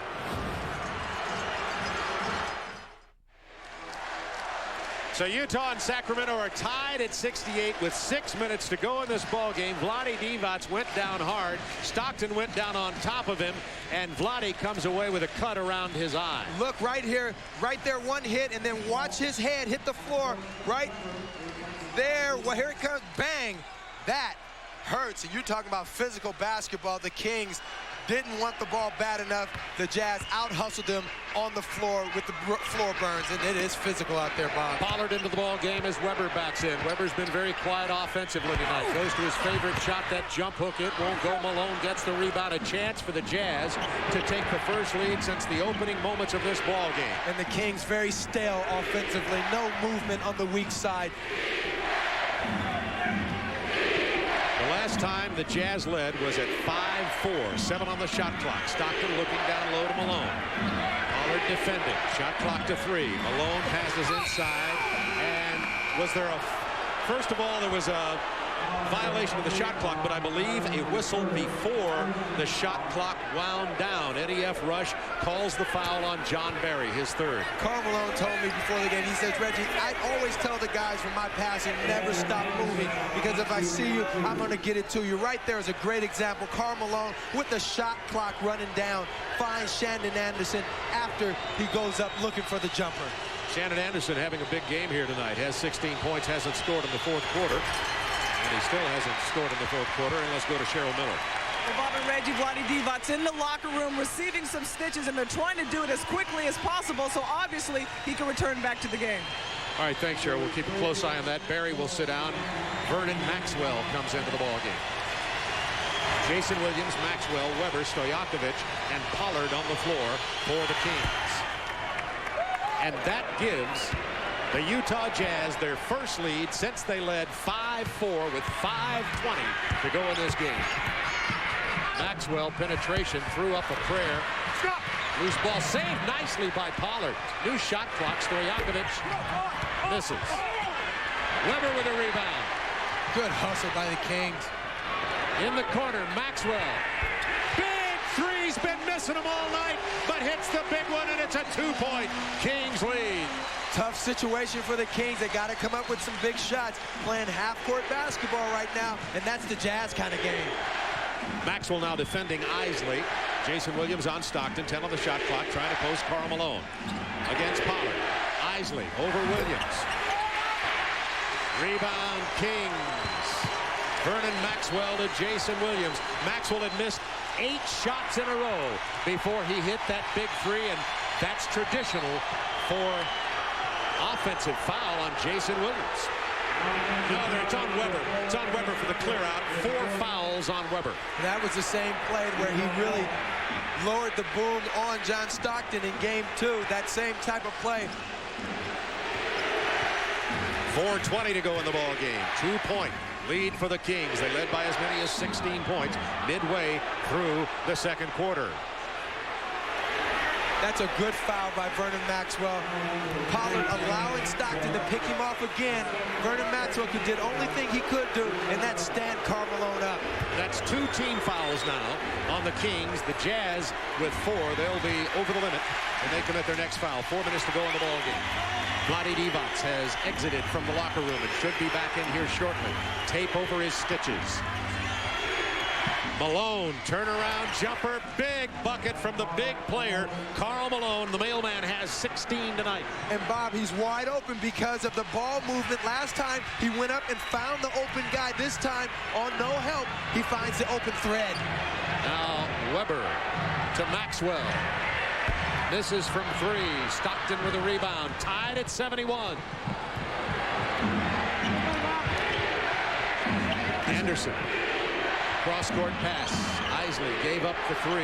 So Utah and Sacramento are tied at 68 with 6 minutes to go in this ball game. Vlade Divac went down hard. Stockton went down on top of him, and Vlade comes away with a cut around his eye. Look right here, right there, one hit, and then watch his head hit the floor right there. Well, here it comes, bang. That hurts. And you're talking about physical basketball. The Kings didn't want the ball bad enough. The Jazz out-hustled them on the floor with the floor burns, and it is physical out there, Bob. Pollard into the ball game as Weber backs in. Weber's been very quiet offensively tonight. Goes to his favorite shot, that jump hook. It won't go. Malone gets the rebound. A chance for the Jazz to take the first lead since the opening moments of this ball game. And the Kings very stale offensively. No movement on the weak side. Last time the Jazz led was at 5-4, 7 on the shot clock. Stockton looking down low to Malone. Pollard defending. Shot clock to 3. Malone passes inside. And was there a... First of all, there was a violation of the shot clock, but I believe a whistle before the shot clock wound down. Eddie F. Rush calls the foul on John Barry, his third. Karl Malone told me before the game, he says, Reggie, I always tell the guys from my passing, never stop moving, because if I see you, I'm going to get it to you. Right there is a great example. Karl Malone with the shot clock running down finds Shandon Anderson after he goes up looking for the jumper. Shandon Anderson having a big game here tonight. Has 16 points, hasn't scored in the fourth quarter. And he still hasn't scored in the fourth quarter. And let's go to Cheryl Miller. Well, Bob and Reggie, Vlade Divac in the locker room receiving some stitches, and they're trying to do it as quickly as possible, so obviously he can return back to the game. All right, thanks, Cheryl. We'll keep a close eye on that. Barry will sit down. Vernon Maxwell comes into the ball game. Jason Williams, Maxwell, Weber, Stojakovic, and Pollard on the floor for the Kings. And that gives the Utah Jazz their first lead since they led 5-4 with 5:20 to go in this game. Maxwell penetration, threw up a prayer. Loose ball saved nicely by Pollard. New shot clock. Stojakovic misses. Weber with a rebound. Good hustle by the Kings. In the corner, Maxwell. Big three's been missing them all night, but hits the big one, and it's a 2-point Kings lead. Tough situation for the Kings. They got to come up with some big shots. Playing half-court basketball right now, and that's the Jazz kind of game. Maxwell now defending Isley. Jason Williams on Stockton, 10 on the shot clock, trying to post Karl Malone. Against Pollard. Isley over Williams. Rebound Kings. Vernon Maxwell to Jason Williams. Maxwell had missed 8 shots in a row before he hit that big three, and that's traditional for offensive foul on Jason Williams. No, it's on Weber. It's on Weber for the clear out. 4 fouls on Weber. That was the same play where he really lowered the boom on John Stockton in game 2. That same type of play. 4:20 to go in the ball game. 2-point lead for the Kings. They led by as many as 16 points midway through the second quarter. That's a good foul by Vernon Maxwell. Pollard allowing Stockton to pick him off again. Vernon Maxwell did the only thing he could do, and that's stand Karl Malone up. That's 2 team fouls now on the Kings. The Jazz with 4. They'll be over the limit, and they commit their next foul. 4 minutes to go in the ball game. Vlade Divac has exited from the locker room and should be back in here shortly. Tape over his stitches. Malone, turnaround jumper, big bucket from the big player, Karl Malone. The mailman has 16 tonight. And Bob, he's wide open because of the ball movement. Last time he went up and found the open guy. This time, on no help, he finds the open thread. Now Weber to Maxwell. Misses from 3. Stockton with a rebound. Tied at 71. Anderson. Cross-court pass. Isley gave up the 3.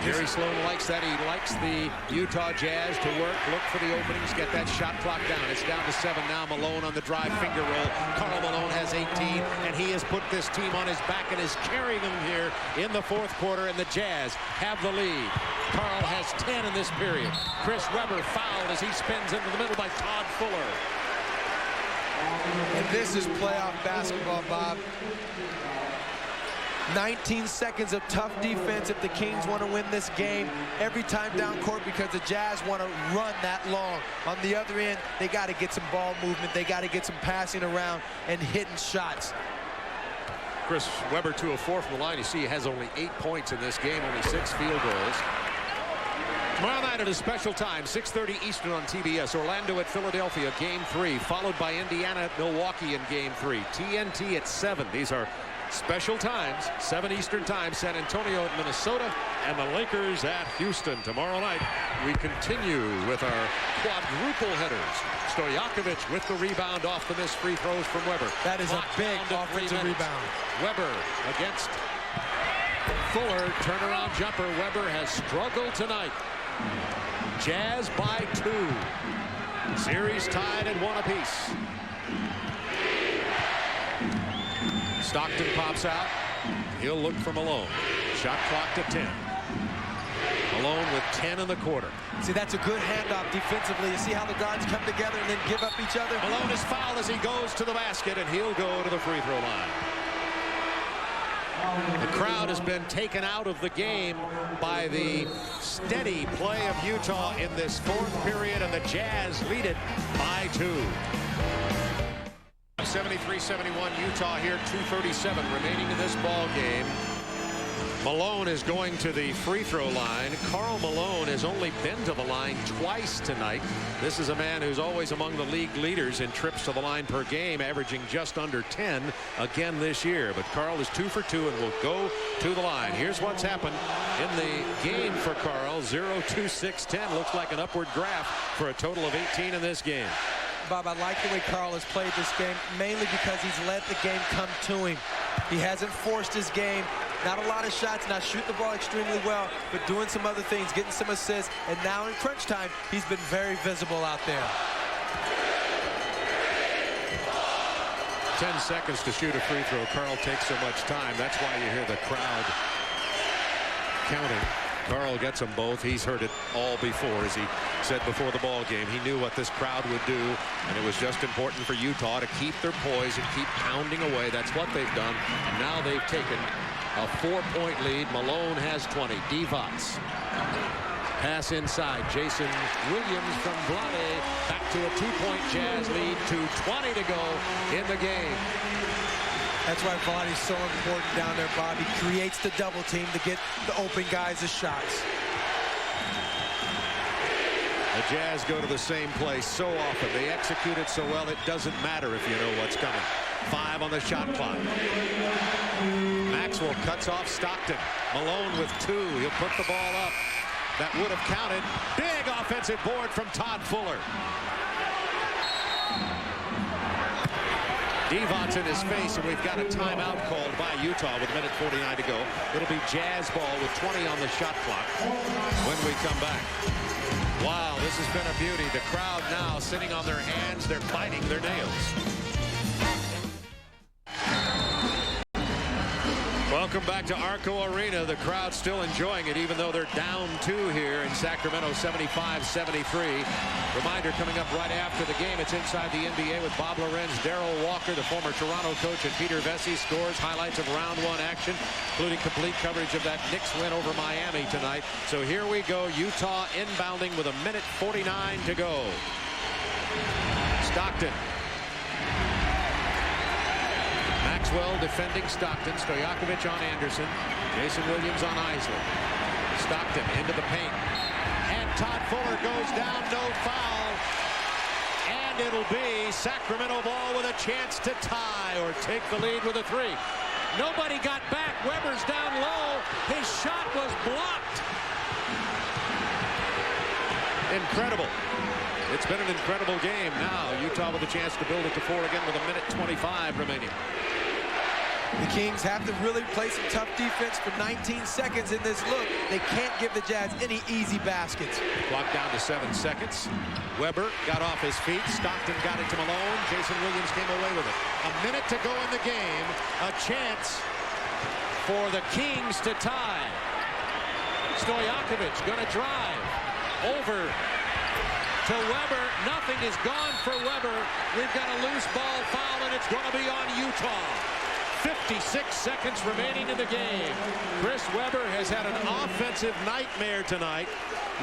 Jerry Sloan likes that. He likes the Utah Jazz to look for the openings, get that shot clock down. It's down to 7 now. Malone on the drive finger roll. Karl Malone has 18, and he has put this team on his back and is carrying them here in the fourth quarter, and the Jazz have the lead. Karl has 10 in this period. Chris Webber fouled as he spins into the middle by Todd Fuller. And this is playoff basketball, Bob. 19 seconds of tough defense if the Kings want to win this game every time down court, because the Jazz want to run that long. On the other end, they got to get some ball movement. They got to get some passing around and hitting shots. Chris Webber 2 of 4 from the line. You see he has only 8 points in this game, only 6 field goals. Tomorrow night at a special time, 6:30 Eastern on TBS. Orlando at Philadelphia, Game 3, followed by Indiana at Milwaukee in Game 3. TNT at 7. These are special times. 7 Eastern time. San Antonio at Minnesota, and the Lakers at Houston. Tomorrow night, we continue with our quadruple headers. Stojakovic with the rebound off the missed free throws from Webber. That is Clock a big down to 3 offensive minutes. rebound. Webber against Fuller. Turnaround jumper. Webber has struggled tonight. Jazz by 2. Series tied at 1 apiece. Stockton pops out. He'll look for Malone. Shot clock to 10. Malone with 10 in the quarter. See, that's a good handoff defensively. You see how the guards come together and then give up each other? Malone is fouled as he goes to the basket, and he'll go to the free throw line. The crowd has been taken out of the game by the steady play of Utah in this fourth period, and the Jazz lead it by 2. 73-71 Utah here, 2:37 remaining in this ball game. Malone is going to the free throw line. Karl Malone has only been to the line twice tonight. This is a man who's always among the league leaders in trips to the line per game, averaging just under 10 again this year. But Karl is 2 for 2 and will go to the line. Here's what's happened in the game for Karl. 0-2-6-10 looks like an upward graph for a total of 18 in this game. Bob, I like the way Karl has played this game, mainly because he's let the game come to him. He hasn't forced his game. Not a lot of shots, not shooting the ball extremely well, but doing some other things, getting some assists, and now in crunch time, he's been very visible out there. 10 seconds to shoot a free throw. Karl takes so much time. That's why you hear the crowd counting. Karl gets them both. He's heard it all before, as he said before the ball game. He knew what this crowd would do, and it was just important for Utah to keep their poise and keep pounding away. That's what they've done, and now they've taken a 4-point lead. Malone has 20. Divac. Pass inside. Jason Williams from Vlade. Back to a 2-point Jazz lead. 2:20 to go in the game. That's why Vlade's so important down there, Bob. He creates the double team to get the open guys the shots. The Jazz go to the same place so often. They execute it so well, it doesn't matter if you know what's coming. 5 on the shot clock. Maxwell cuts off Stockton. Malone with 2. He'll put the ball up. That would have counted. Big offensive board from Todd Fuller. Divac's in his face, and we've got a timeout called by Utah with 1:49 to go. It'll be Jazz ball with 20 on the shot clock when we come back. Wow, this has been a beauty. The crowd now sitting on their hands. They're biting their nails. Welcome back to Arco Arena. The crowd still enjoying it, even though they're down 2 here in Sacramento, 75-73. Reminder coming up right after the game. It's Inside the NBA with Bob Lorenz, Darrell Walker, the former Toronto coach, and Peter Vesey. Scores, highlights of round 1 action, including complete coverage of that Knicks win over Miami tonight. So here we go. Utah inbounding with 1:49 to go. Stockton. Maxwell defending Stockton. Stojakovic on Anderson. Jason Williams on Isley. Stockton into the paint. And Todd Fuller goes down. No foul. And it'll be Sacramento ball with a chance to tie or take the lead with a 3. Nobody got back. Webber's down low. His shot was blocked. Incredible. It's been an incredible game. Now Utah with a chance to build it to 4 again with 1:25 remaining. The Kings have to really play some tough defense for 19 seconds in this look. They can't give the Jazz any easy baskets. Clock down to 7 seconds. Weber got off his feet. Stockton got it to Malone. Jason Williams came away with it. A minute to go in the game. A chance for the Kings to tie. Stojakovic going to drive over to Weber. Nothing is gone for Weber. We've got a loose ball foul, and it's going to be on Utah. 56 seconds remaining in the game. Chris Weber has had an offensive nightmare tonight.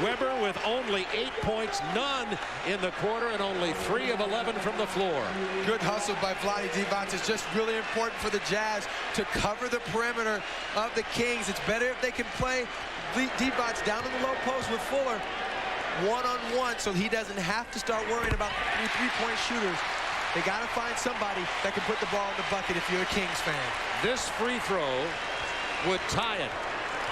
Weber with only 8 points, none in the quarter, and only 3 of 11 from the floor. Good hustle by Vlade Divac. It's just really important for the Jazz to cover the perimeter of the Kings. It's better if they can play Divac down in the low post with Fuller one-on-one, so he doesn't have to start worrying about three-point shooters. They got to find somebody that can put the ball in the bucket if you're a Kings fan. This free throw would tie it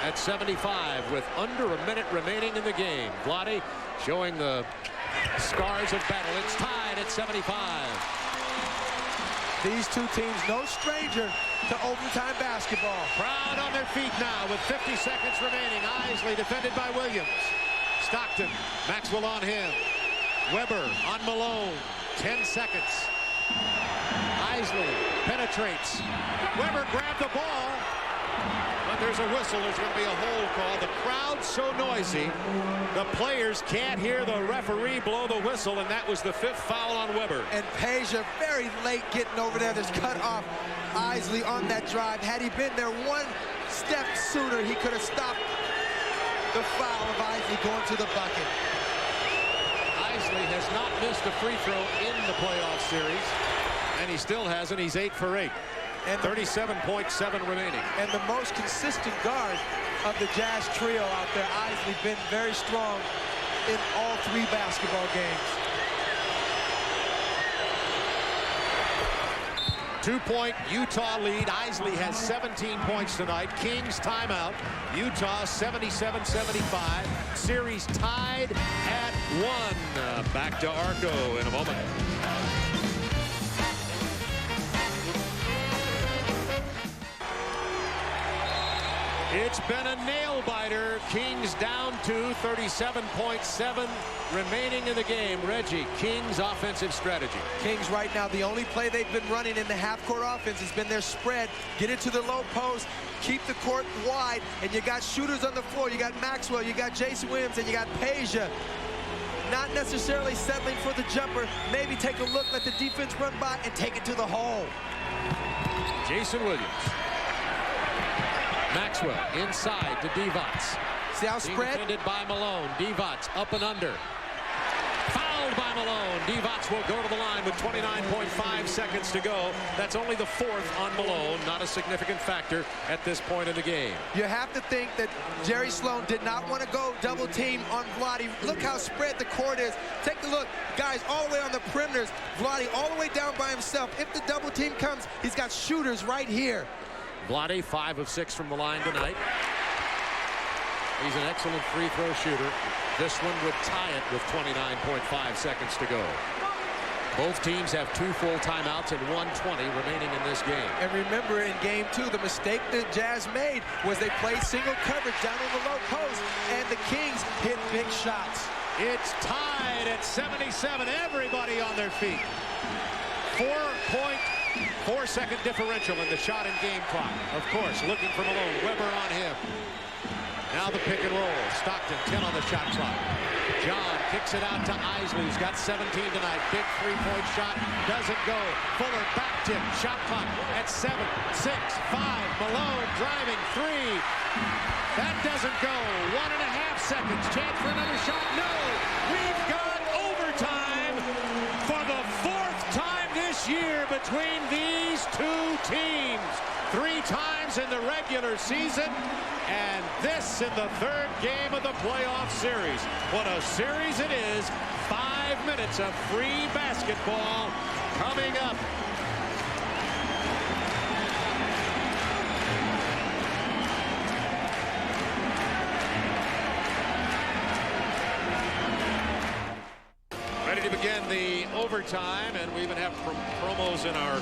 at 75 with under a minute remaining in the game. Vlade showing the scars of battle. It's tied at 75. These two teams, no stranger to overtime basketball. Crowd on their feet now with 50 seconds remaining. Isley defended by Williams. Stockton, Maxwell on him. Weber on Malone. 10 seconds. Isley penetrates. Weber grabbed the ball. But there's a whistle. There's going to be a hold call. The crowd's so noisy, the players can't hear the referee blow the whistle, and that was the 5th foul on Weber. And Peja very late getting over there. There's cut off Isley on that drive. Had he been there one step sooner, he could have stopped the foul of Isley going to the bucket. Isley has not missed a free throw in the playoff series, and he still hasn't. He's 8 for 8. And 37.7 remaining. And the most consistent guard of the Jazz trio out there, Isley, been very strong in all 3 basketball games. 2-point Utah lead. Isley has 17 points tonight. Kings timeout. Utah 77-75. Series tied at 1. Back to Arco in a moment. It's been a nail-biter. Kings down to 37.7 remaining in the game. Reggie, Kings offensive strategy. Kings right now, the only play they've been running in the half-court offense has been their spread. Get it to the low post, keep the court wide, and you got shooters on the floor. You got Maxwell, you got Jason Williams, and you got Peja. Not necessarily settling for the jumper. Maybe take a look, let the defense run by, and take it to the hole. Jason Williams. Maxwell inside to Divac. See how spread? Defended by Malone. Divac up and under. Fouled by Malone. Divac will go to the line with 29.5 seconds to go. That's only the 4th on Malone. Not a significant factor at this point in the game. You have to think that Jerry Sloan did not want to go double team on Vlade. Look how spread the court is. Take a look. Guys all the way on the perimeters. Vlade all the way down by himself. If the double team comes, he's got shooters right here. Vlade 5 of 6 from the line tonight. He's an excellent free throw shooter. This one would tie it with 29.5 seconds to go. Both teams have 2 full timeouts and 1:20 remaining in this game. And remember, in game 2, the mistake the Jazz made was they played single coverage down on the low post, and the Kings hit big shots. It's tied at 77. Everybody on their feet. 4.4-second differential in the shot and game clock. Of course, looking for Malone. Weber on him. Now the pick and roll. Stockton, 10 on the shot clock. John kicks it out to Isley, who's got 17 tonight. Big 3-point shot. Doesn't go. Fuller back tip. Shot clock at 7, 6, 5. Malone driving 3. That doesn't go. 1.5 seconds. Chance for another shot. No. We've got overtime for the 4th time this year between these 2 teams. 3 times in the regular season, and this in the 3rd game of the playoff series. What a series it is. 5 minutes of free basketball coming up. Ready to begin the overtime, and we even have promos in our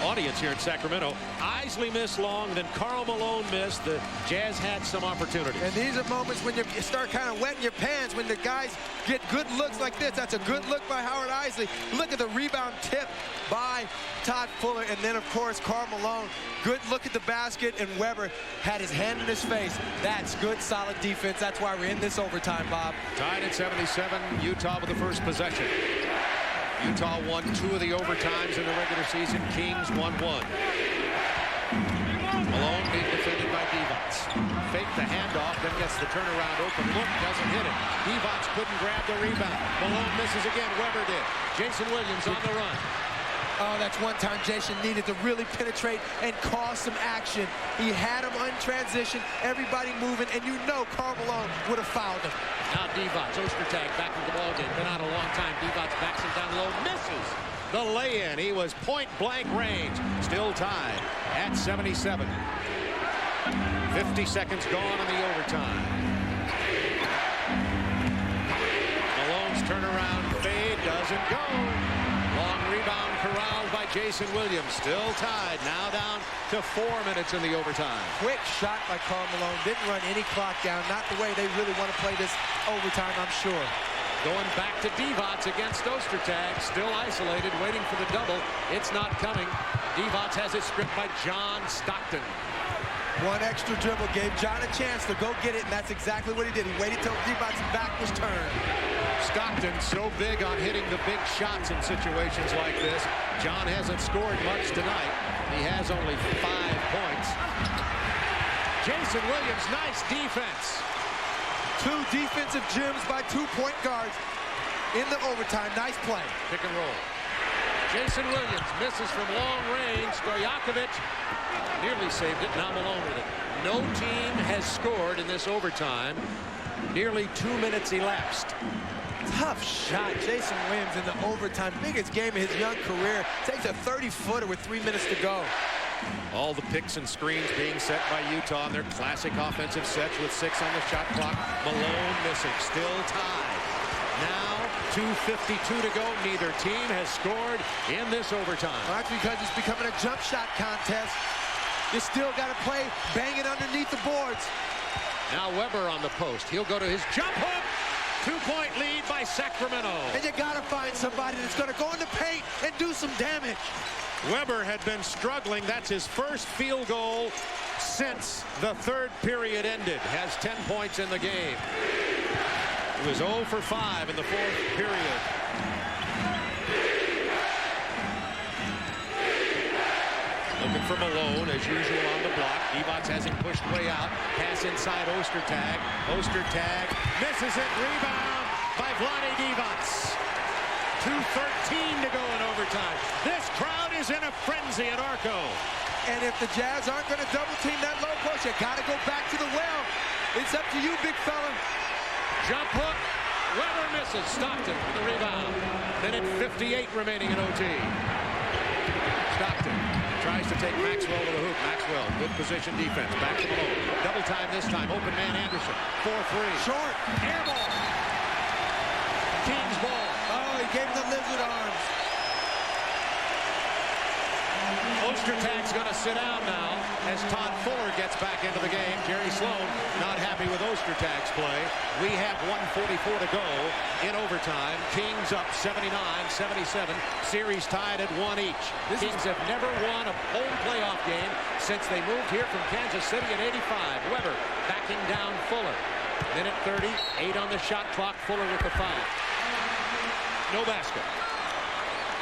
audience here in Sacramento. Isley missed long, then Karl Malone missed. The Jazz had some opportunities. And these are moments when you start kind of wetting your pants, when the guys get good looks like this. That's a good look by Howard Isley. Look at the rebound tip by Todd Fuller. And then, of course, Karl Malone. Good look at the basket, and Weber had his hand in his face. That's good, solid defense. That's why we're in this overtime, Bob. Tied at 77, Utah with the first possession. Utah won 2 of the overtimes in the regular season. Kings won 1. Malone being defended by Divac. Fake the handoff, then gets the turnaround open look, doesn't hit it. Divac couldn't grab the rebound. Malone misses again. Weber did. Jason Williams on the run. Oh, that's one time Jason needed to really penetrate and cause some action. He had him in transition, everybody moving, and you know Karl Malone would have fouled him. Now Divac, Ostertag back into the ballgame. Been out a long time. Divac backs him down low, misses the lay-in. He was point-blank range. Still tied at 77. 50 seconds gone in the overtime. Malone's turnaround fade doesn't go. Long rebound corralled by Jason Williams. Still tied. Now down to 4 minutes in the overtime. Quick shot by Karl Malone. Didn't run any clock down. Not the way they really want to play this overtime, I'm sure. Going back to Divac against Ostertag. Still isolated, waiting for the double. It's not coming. Divac has it stripped by John Stockton. One extra dribble gave John a chance to go get it, and that's exactly what he did. He waited till Divac's back was turned. Stockton so big on hitting the big shots in situations like this. John hasn't scored much tonight. He has only 5 points. Jason Williams, nice defense. 2 defensive gems by 2 point guards in the overtime. Nice play. Pick and roll. Jason Williams misses from long range. Stojakovic nearly saved it. Now Malone with it. No team has scored in this overtime. Nearly 2 minutes elapsed. Tough shot. Jason Williams in the overtime. Biggest game of his young career. Takes a 30-footer with 3 minutes to go. All the picks and screens being set by Utah in their classic offensive sets with 6 on the shot clock. Malone missing. Still tied. Now 2:52 to go. Neither team has scored in this overtime. Well, that's because it's becoming a jump shot contest. You still got to play banging underneath the boards. Now Weber on the post. He'll go to his jump hook. 2-point lead by Sacramento. And you got to find somebody that's going to go in the paint and do some damage. Weber had been struggling. That's his first field goal since the third period ended. Has 10 points in the game. He was 0 for 5 in the fourth period. Looking for Malone, as usual, on the block. Divac has him pushed way out. Pass inside Ostertag. Ostertag misses it. Rebound by Vlade Divac. 2:13 to go in overtime. This crowd is in a frenzy at Arco. And if the Jazz aren't going to double team that low post, you got to go back to the well. It's up to you, big fella. Jump hook. Weber misses. Stockton with the rebound. Minute 58 remaining in OT. Stockton tries to take Maxwell to the hoop. Maxwell, good position defense. Back to Malone. Double time this time. Open man Anderson. 4-3. Short. Air ball. Kings ball. Oh, he gave him the lizard arms. Ostertag's going to sit down now as Todd Fuller gets back into the game. Jerry Sloan not happy with Ostertag's play. We have 1:44 to go in overtime. Kings up 79-77. Series tied at 1 each. Kings have never won a home playoff game since they moved here from Kansas City in '85. Weber backing down Fuller. Minute 30, 8 on the shot clock. Fuller with the foul. No basket.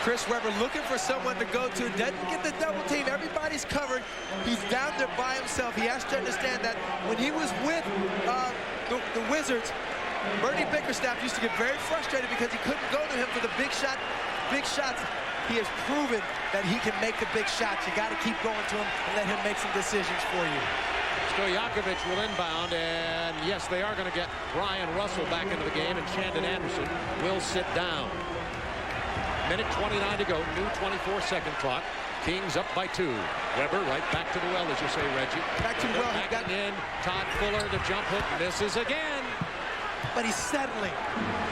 Chris Weber looking for someone to go to. Doesn't get the double team. Everybody's covered. He's down there by himself. He has to understand that when he was with the Wizards, Bernie Bickerstaff used to get very frustrated because he couldn't go to him for the big shots. He has proven that he can make the big shots. You got to keep going to him and let him make some decisions for you. Stojakovic will inbound, and yes, they are going to get Brian Russell back into the game, and Shandon Anderson will sit down. Minute 29 to go, new 24-second clock. Kings up by 2. Weber right back to the well, as you say, Reggie. Back to the well. Backing in. Todd Fuller, the jump hook, misses again. But he's settling.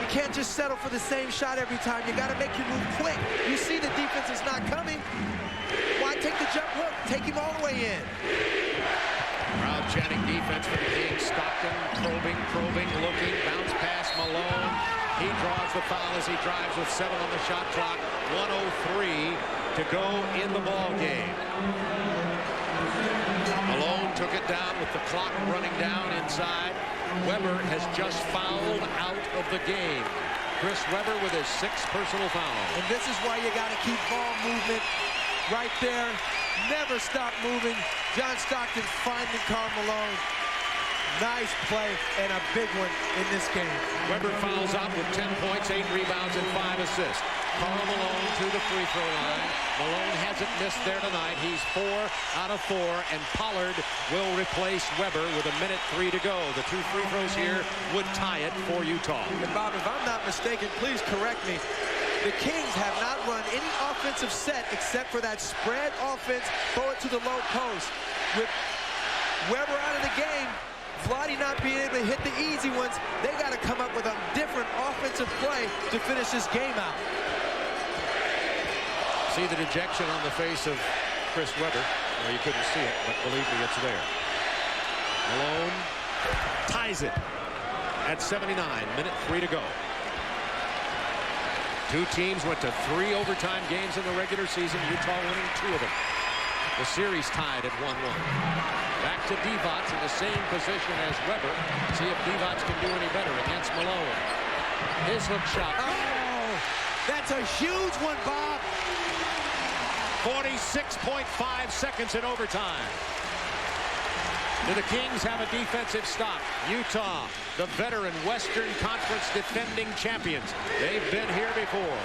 You can't just settle for the same shot every time. You got to make your move quick. You see the defense is not coming. Why Why take the jump hook? Take him all the way in. Crowd chanting defense for the Kings. Stockton probing, looking, bounce pass Malone. He draws the foul as he drives with 7 on the shot clock. 1:03 to go in the ball game. Malone took it down with the clock running down inside. Weber has just fouled out of the game. Chris Weber with his 6th personal foul. And this is why you got to keep ball movement right there. Never stop moving. John Stockton finding Karl Malone. Nice play and a big one in this game. Weber fouls out with 10 points, 8 rebounds, and 5 assists. Karl Malone to the free throw line. Malone hasn't missed there tonight. He's 4 out of 4, and Pollard will replace Weber with 1:03 to go. The 2 free throws here would tie it for Utah. And Bob, if I'm not mistaken, please correct me. The Kings have not run any offensive set except for that spread offense, throw it to the low post. With Weber out of the game, Vlade not being able to hit the easy ones, they got to come up with a different offensive play to finish this game out. See the dejection on the face of Chris Weber. Well, you couldn't see it, but believe me, it's there. Malone ties it at 79, 1:03 to go. 2 teams went to 3 overtime games in the regular season. Utah winning 2 of them. The series tied at 1-1. Back to Divac in the same position as Weber. See if Divac can do any better against Malone. His hook shot. Oh, that's a huge one, Bob. 46.5 seconds in overtime. Do the Kings have a defensive stop? Utah, the veteran Western Conference defending champions. They've been here before.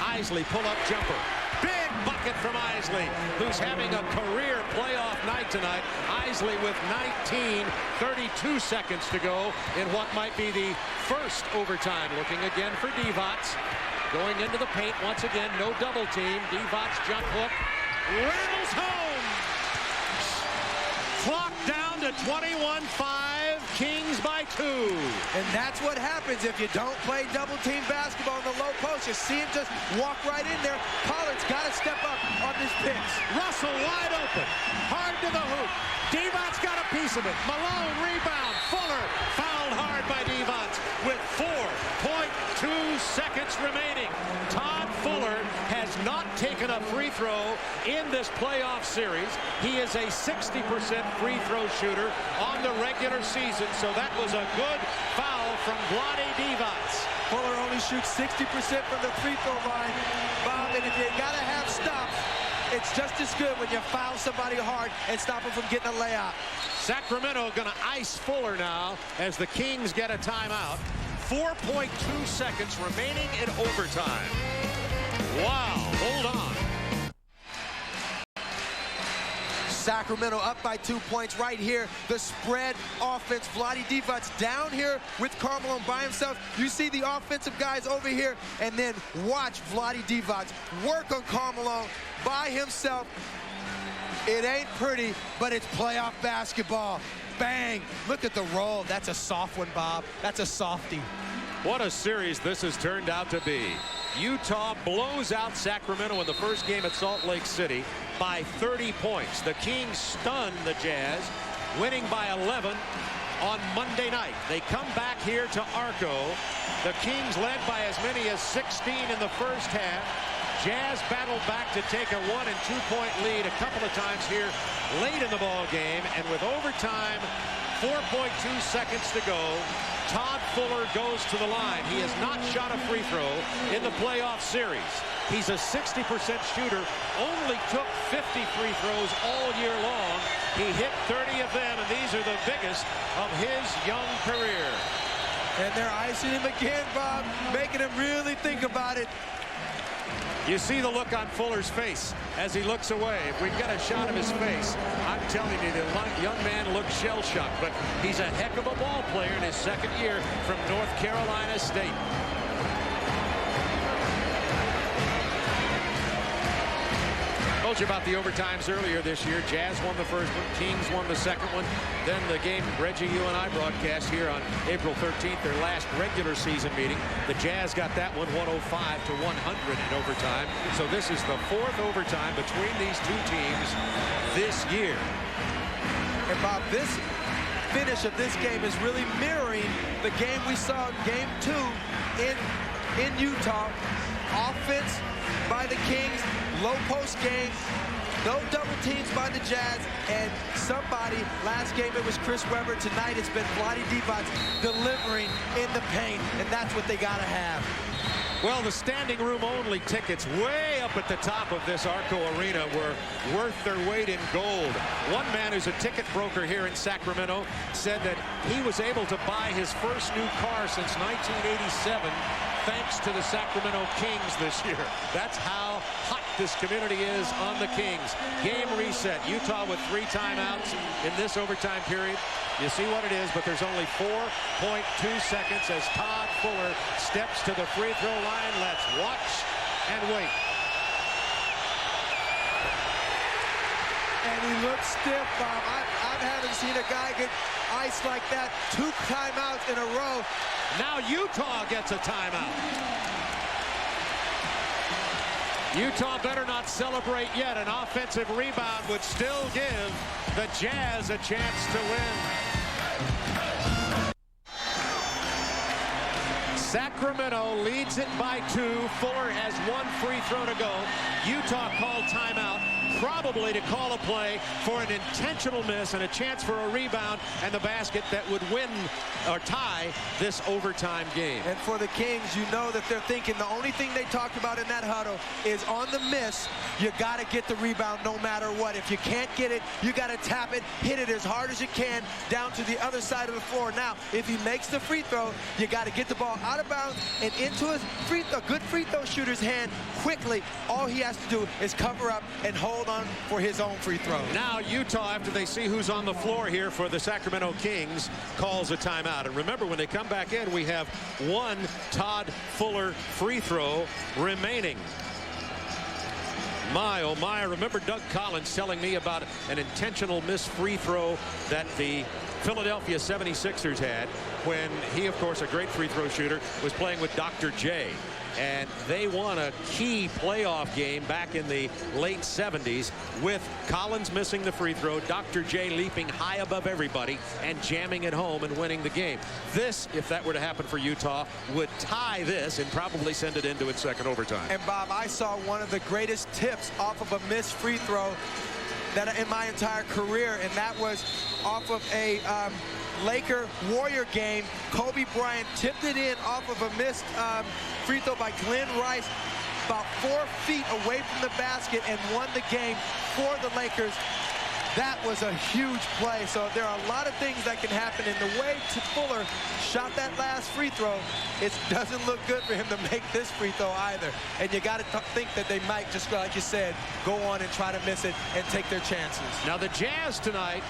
Isley pull-up jumper. Big bucket from Isley, who's having a career playoff night tonight. Isley with 32 seconds to go in what might be the first overtime. Looking again for Divac. Going into the paint once again, no double team. Divac jump hook. Rattles home. Clock down to 21-5. Kings by 2. And that's what happens if you don't play double-team basketball in the low post. You see him just walk right in there. Pollard's got to step up on this pitch. Russell wide open. Hard to the hoop. Divac's got a piece of it. Malone rebound. Fuller fouled hard by Divac with 4.2 seconds remaining. Todd Fuller has not taken a free throw in this playoff series. He is a 60% free throw shooter on the regular season, so that was a good foul from Vlade Divac. Fuller only shoots 60% from the free throw line, Bob, and if you got to have stops, it's just as good when you foul somebody hard and stop him from getting a layup. Sacramento going to ice Fuller now as the Kings get a timeout. 4.2 seconds remaining in overtime. Wow, hold on. Sacramento up by 2 points right here. The spread offense. Vlade Divac down here with Karl Malone by himself. You see the offensive guys over here, and then watch Vlade Divac work on Karl Malone by himself. It ain't pretty, but it's playoff basketball. Bang! Look at the roll. That's a soft one, Bob. That's a softie. What a series this has turned out to be. Utah blows out Sacramento in the first game at Salt Lake City by 30 points. The Kings stun the Jazz, winning by 11 on Monday night. They come back here to Arco. The Kings led by as many as 16 in the first half. Jazz battled back to take a 1- and 2-point lead a couple of times here late in the ball game, and with overtime, 4.2 seconds to go, Todd Fuller goes to the line. He has not shot a free throw in the playoff series. He's a 60% shooter, only took 50 free throws all year long. He hit 30 of them, and these are the biggest of his young career. And they're icing him again, Bob, making him really think about it. You see the look on Fuller's face as he looks away. If we get a shot of his face, I'm telling you, the young man looks shell-shocked, but he's a heck of a ball player in his second year from North Carolina State. Told you about the overtimes earlier this year. Jazz won the first one, Kings won the second one. Then the game Reggie, you and I broadcast here on April 13th, their last regular season meeting. The Jazz got that one 105 to 100 in overtime. So this is the fourth overtime between these two teams this year. And Bob, this finish of this game is really mirroring the game we saw in Game 2 in Utah. Offense by the Kings, low post game, no double teams by the Jazz, and somebody, last game it was Chris Webber, tonight it's been Vlade Divac delivering in the paint, and that's what they gotta have. Well, the standing room only tickets way up at the top of this Arco Arena were worth their weight in gold. One man who's a ticket broker here in Sacramento said that he was able to buy his first new car since 1987 thanks to the Sacramento Kings this year. That's how hot this community is on the Kings. Game reset. Utah with 3 timeouts in this overtime period. You see what it is, but there's only 4.2 seconds as Todd Fuller steps to the free throw line. Let's watch and wait. And he looks stiff, Bob. I haven't seen a guy get iced like that 2 timeouts in a row. Now Utah gets a timeout. Utah better not celebrate yet. An offensive rebound would still give the Jazz a chance to win. Sacramento leads it by 2. Fuller has 1 free throw to go. Utah called timeout, probably to call a play for an intentional miss and a chance for a rebound and the basket that would win or tie this overtime game. And for the Kings, you know that they're thinking the only thing they talked about in that huddle is on the miss, you got to get the rebound no matter what. If you can't get it, you got to tap it, hit it as hard as you can down to the other side of the floor. Now, if he makes the free throw, you got to get the ball out of bounds and into a good free throw shooter's hand quickly. All he has to do is cover up and hold on for his own free throw. Now Utah, after they see who's on the floor here for the Sacramento Kings, calls a timeout. And remember, when they come back in, we have 1 Todd Fuller free throw remaining. My, oh my, I remember Doug Collins telling me about an intentional missed free throw that the Philadelphia 76ers had when he, of course, a great free throw shooter, was playing with Dr. J. And they won a key playoff game back in the late 70s with Collins missing the free throw, Dr. J leaping high above everybody and jamming it home and winning the game. This, if that were to happen for Utah, would tie this and probably send it into its second overtime. And Bob, I saw one of the greatest tips off of a missed free throw that in my entire career, and that was off of a Laker-Warrior game. Kobe Bryant tipped it in off of a missed free throw by Glenn Rice about 4 feet away from the basket and won the game for the Lakers. That was a huge play. So there are a lot of things that can happen. In the way Fuller shot that last free throw, it doesn't look good for him to make this free throw either. And you got to think that they might, just like you said, go on and try to miss it and take their chances. Now the Jazz tonight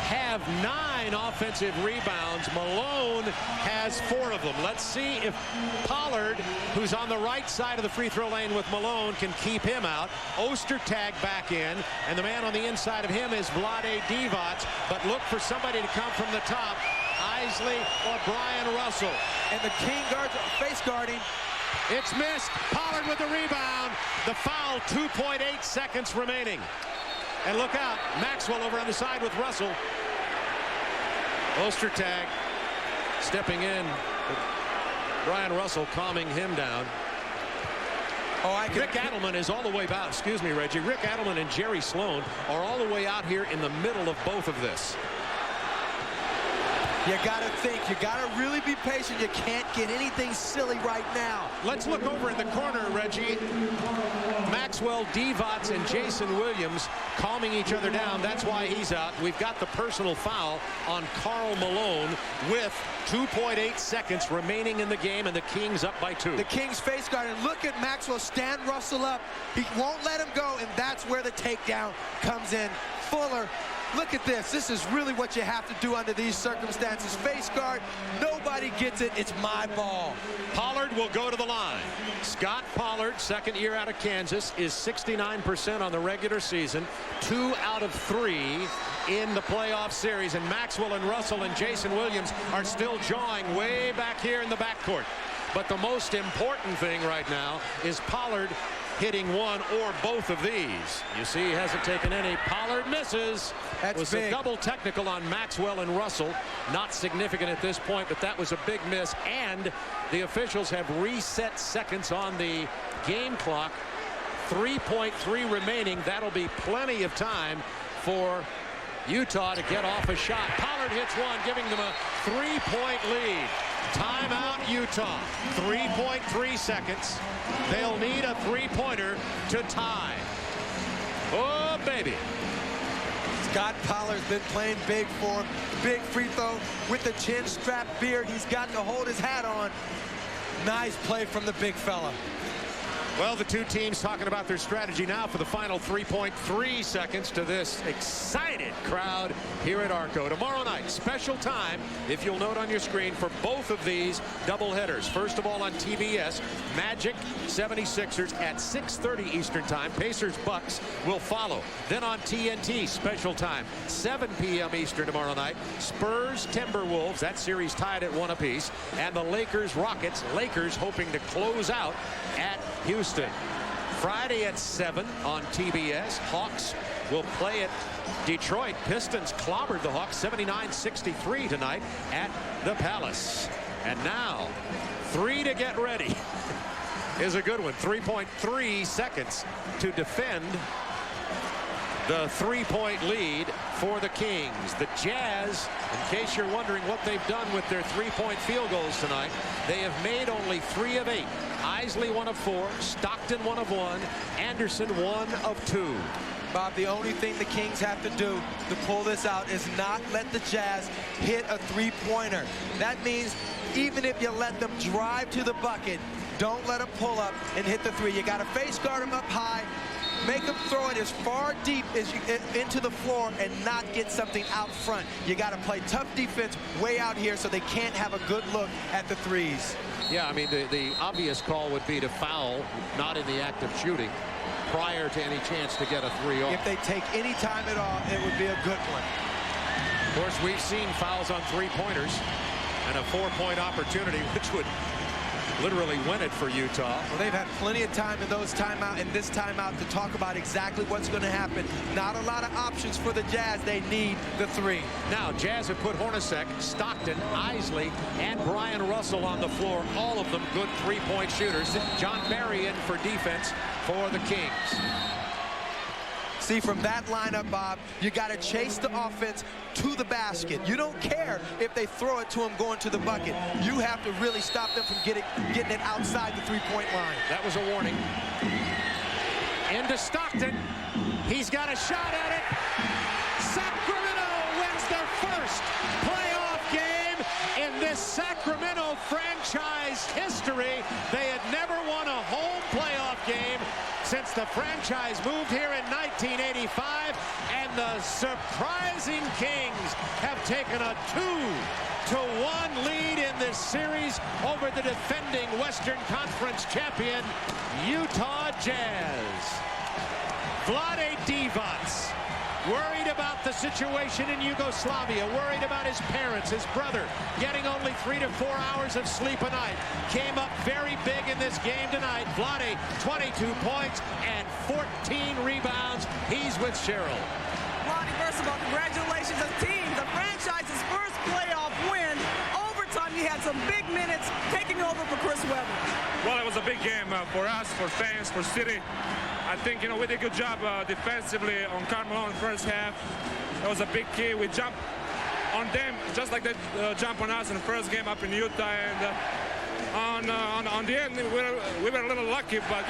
have 9 offensive rebounds. Malone has 4 of them. Let's see if Pollard, who's on the right side of the free throw lane with Malone, can keep him out. Ostertag back in, and the man on the inside of him is Vlade Divac. But look for somebody to come from the top, Isley or Brian Russell. And the King guards are face guarding. It's missed. Pollard with the rebound. The foul, 2.8 seconds remaining. And look out, Maxwell over on the side with Russell. Ostertag stepping in. Brian Russell calming him down. Rick Adelman is all the way out. Excuse me, Reggie. Rick Adelman and Jerry Sloan are all the way out here in the middle of both of this. You got to think. You got to really be patient. You can't get anything silly right now. Let's look over in the corner, Reggie. Maxwell, Divac, and Jason Williams calming each other down. That's why he's out. We've got the personal foul on Karl Malone with 2.8 seconds remaining in the game, and the Kings up by 2. The Kings face guard, and look at Maxwell stand Russell up. He won't let him go, and that's where the takedown comes in. Fuller Look at this. This is really what you have to do under these circumstances. Face guard, nobody gets it. It's my ball. Pollard will go to the line. Scott Pollard, second year out of Kansas, is 69% on the regular season, 2 out of 3 in the playoff series. And Maxwell and Russell and Jason Williams are still jawing way back here in the backcourt. But the most important thing right now is Pollard hitting one or both of these. You see, he hasn't taken any. Pollard misses. That's was big. A double technical on Maxwell and Russell. Not significant at this point, but that was a big miss. And the officials have reset seconds on the game clock. 3.3 remaining. That'll be plenty of time for Utah to get off a shot. Pollard hits one, giving them a 3-point lead. Timeout, Utah. 3.3 seconds. They'll need a three-pointer to tie. Oh, baby. Scott Pollard's been playing big for him. Big free throw with the chin strap beard. He's got to hold his hat on. Nice play from the big fella. Well, the two teams talking about their strategy now for the final 3.3 seconds to this excited crowd here at Arco. Tomorrow night, special time, if you'll note on your screen, for both of these doubleheaders. First of all on TBS, Magic 76ers at 6:30 Eastern Time. Pacers Bucks will follow. Then on TNT, special time, 7 p.m. Eastern tomorrow night. Spurs Timberwolves, that series tied at 1 apiece. And the Lakers Rockets. Lakers hoping to close out at Houston. Friday at 7 on TBS. Hawks will play at Detroit. Pistons clobbered the Hawks 79-63 tonight at the Palace. And now 3 to get ready is a good one. 3.3 seconds to defend the 3-point lead for the Kings. The Jazz, in case you're wondering what they've done with their 3-point field goals tonight, they have made only 3 of 8. Isley 1 of 4, Stockton 1 of 1, Anderson 1 of 2. Bob, the only thing the Kings have to do to pull this out is not let the Jazz hit a three-pointer. That means even if you let them drive to the bucket, don't let them pull up and hit the three. You got to face guard them up high, make them throw it as far deep as you into the floor and not get something out front. You got to play tough defense way out here so they can't have a good look at the threes. Yeah, I mean, the obvious call would be to foul, not in the act of shooting, prior to any chance to get a 3 off. If they take any time at all, it would be a good one. Of course, we've seen fouls on three-pointers and a 4-point opportunity, which would literally win it for Utah. Well, they've had plenty of time in those timeout and this timeout to talk about exactly what's going to happen. Not a lot of options for the Jazz. They need the 3. Now, Jazz have put Hornacek, Stockton, Isley, and Brian Russell on the floor. All of them good 3-point shooters. John Barry in for defense for the Kings. See, from that lineup, Bob, you got to chase the offense to the basket. You don't care if they throw it to him going to the bucket. You have to really stop them from getting it outside the 3-point line. That was a warning. Into Stockton. He's got a shot at it. Sacramento wins their first playoff game in this Sacramento franchise history. They had never won a home playoff game since the franchise moved here in 1985, and the surprising Kings have taken a 2-1 lead in this series over the defending Western Conference champion Utah Jazz. Vlade Divac, worried about the situation in Yugoslavia, worried about his parents, his brother, getting only 3 to 4 hours of sleep a night. Came up very big in this game tonight. Vlade, 22 points and 14 rebounds. He's with Cheryl. Vlade, first of all, congratulations as team. The franchise's first playoff win. Overtime, you had some big minutes taking over for Chris Webber. Well, it was a big game for us, for fans, for City. I think, we did a good job defensively on Carmelo in the first half. That was a big key. We jumped on them just like they jumped on us in the first game up in Utah. And on the end, we were a little lucky, but,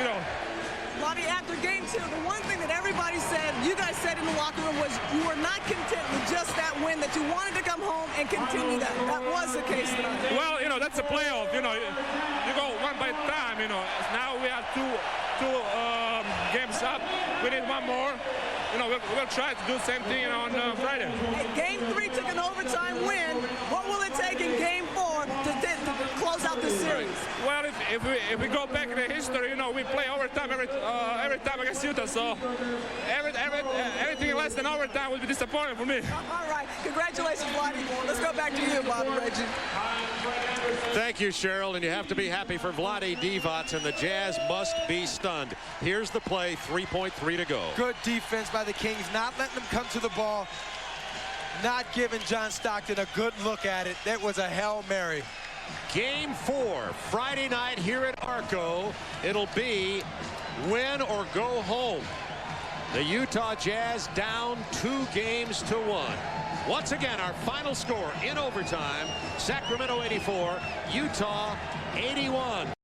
Vlade, after game 2, the one thing that everybody said, you guys said in the locker room, was you were not content with just that win, that you wanted to come home and continue that. That was the case tonight. Well, that's a playoff. You go one by time. Now we have two games up. We need one more. we'll try to do the same thing on Friday. Game 3 took an overtime win. What will it take in Game 4 to close out this series? Well, if we go back in the history, we play overtime every time against Utah. So anything less than overtime would be disappointing for me. All right, congratulations, Vladdy. Let's go back to you, Bob and Reggie. Thank you, Cheryl, and you have to be happy for Vlade Divac, and the Jazz must be stunned. Here's the play, 3.3 to go. Good defense by the Kings, not letting them come to the ball, not giving John Stockton a good look at it. That was a Hail Mary. Game 4, Friday night here at Arco. It'll be win or go home. The Utah Jazz down 2-1. Once again, our final score in overtime, Sacramento 84, Utah 81.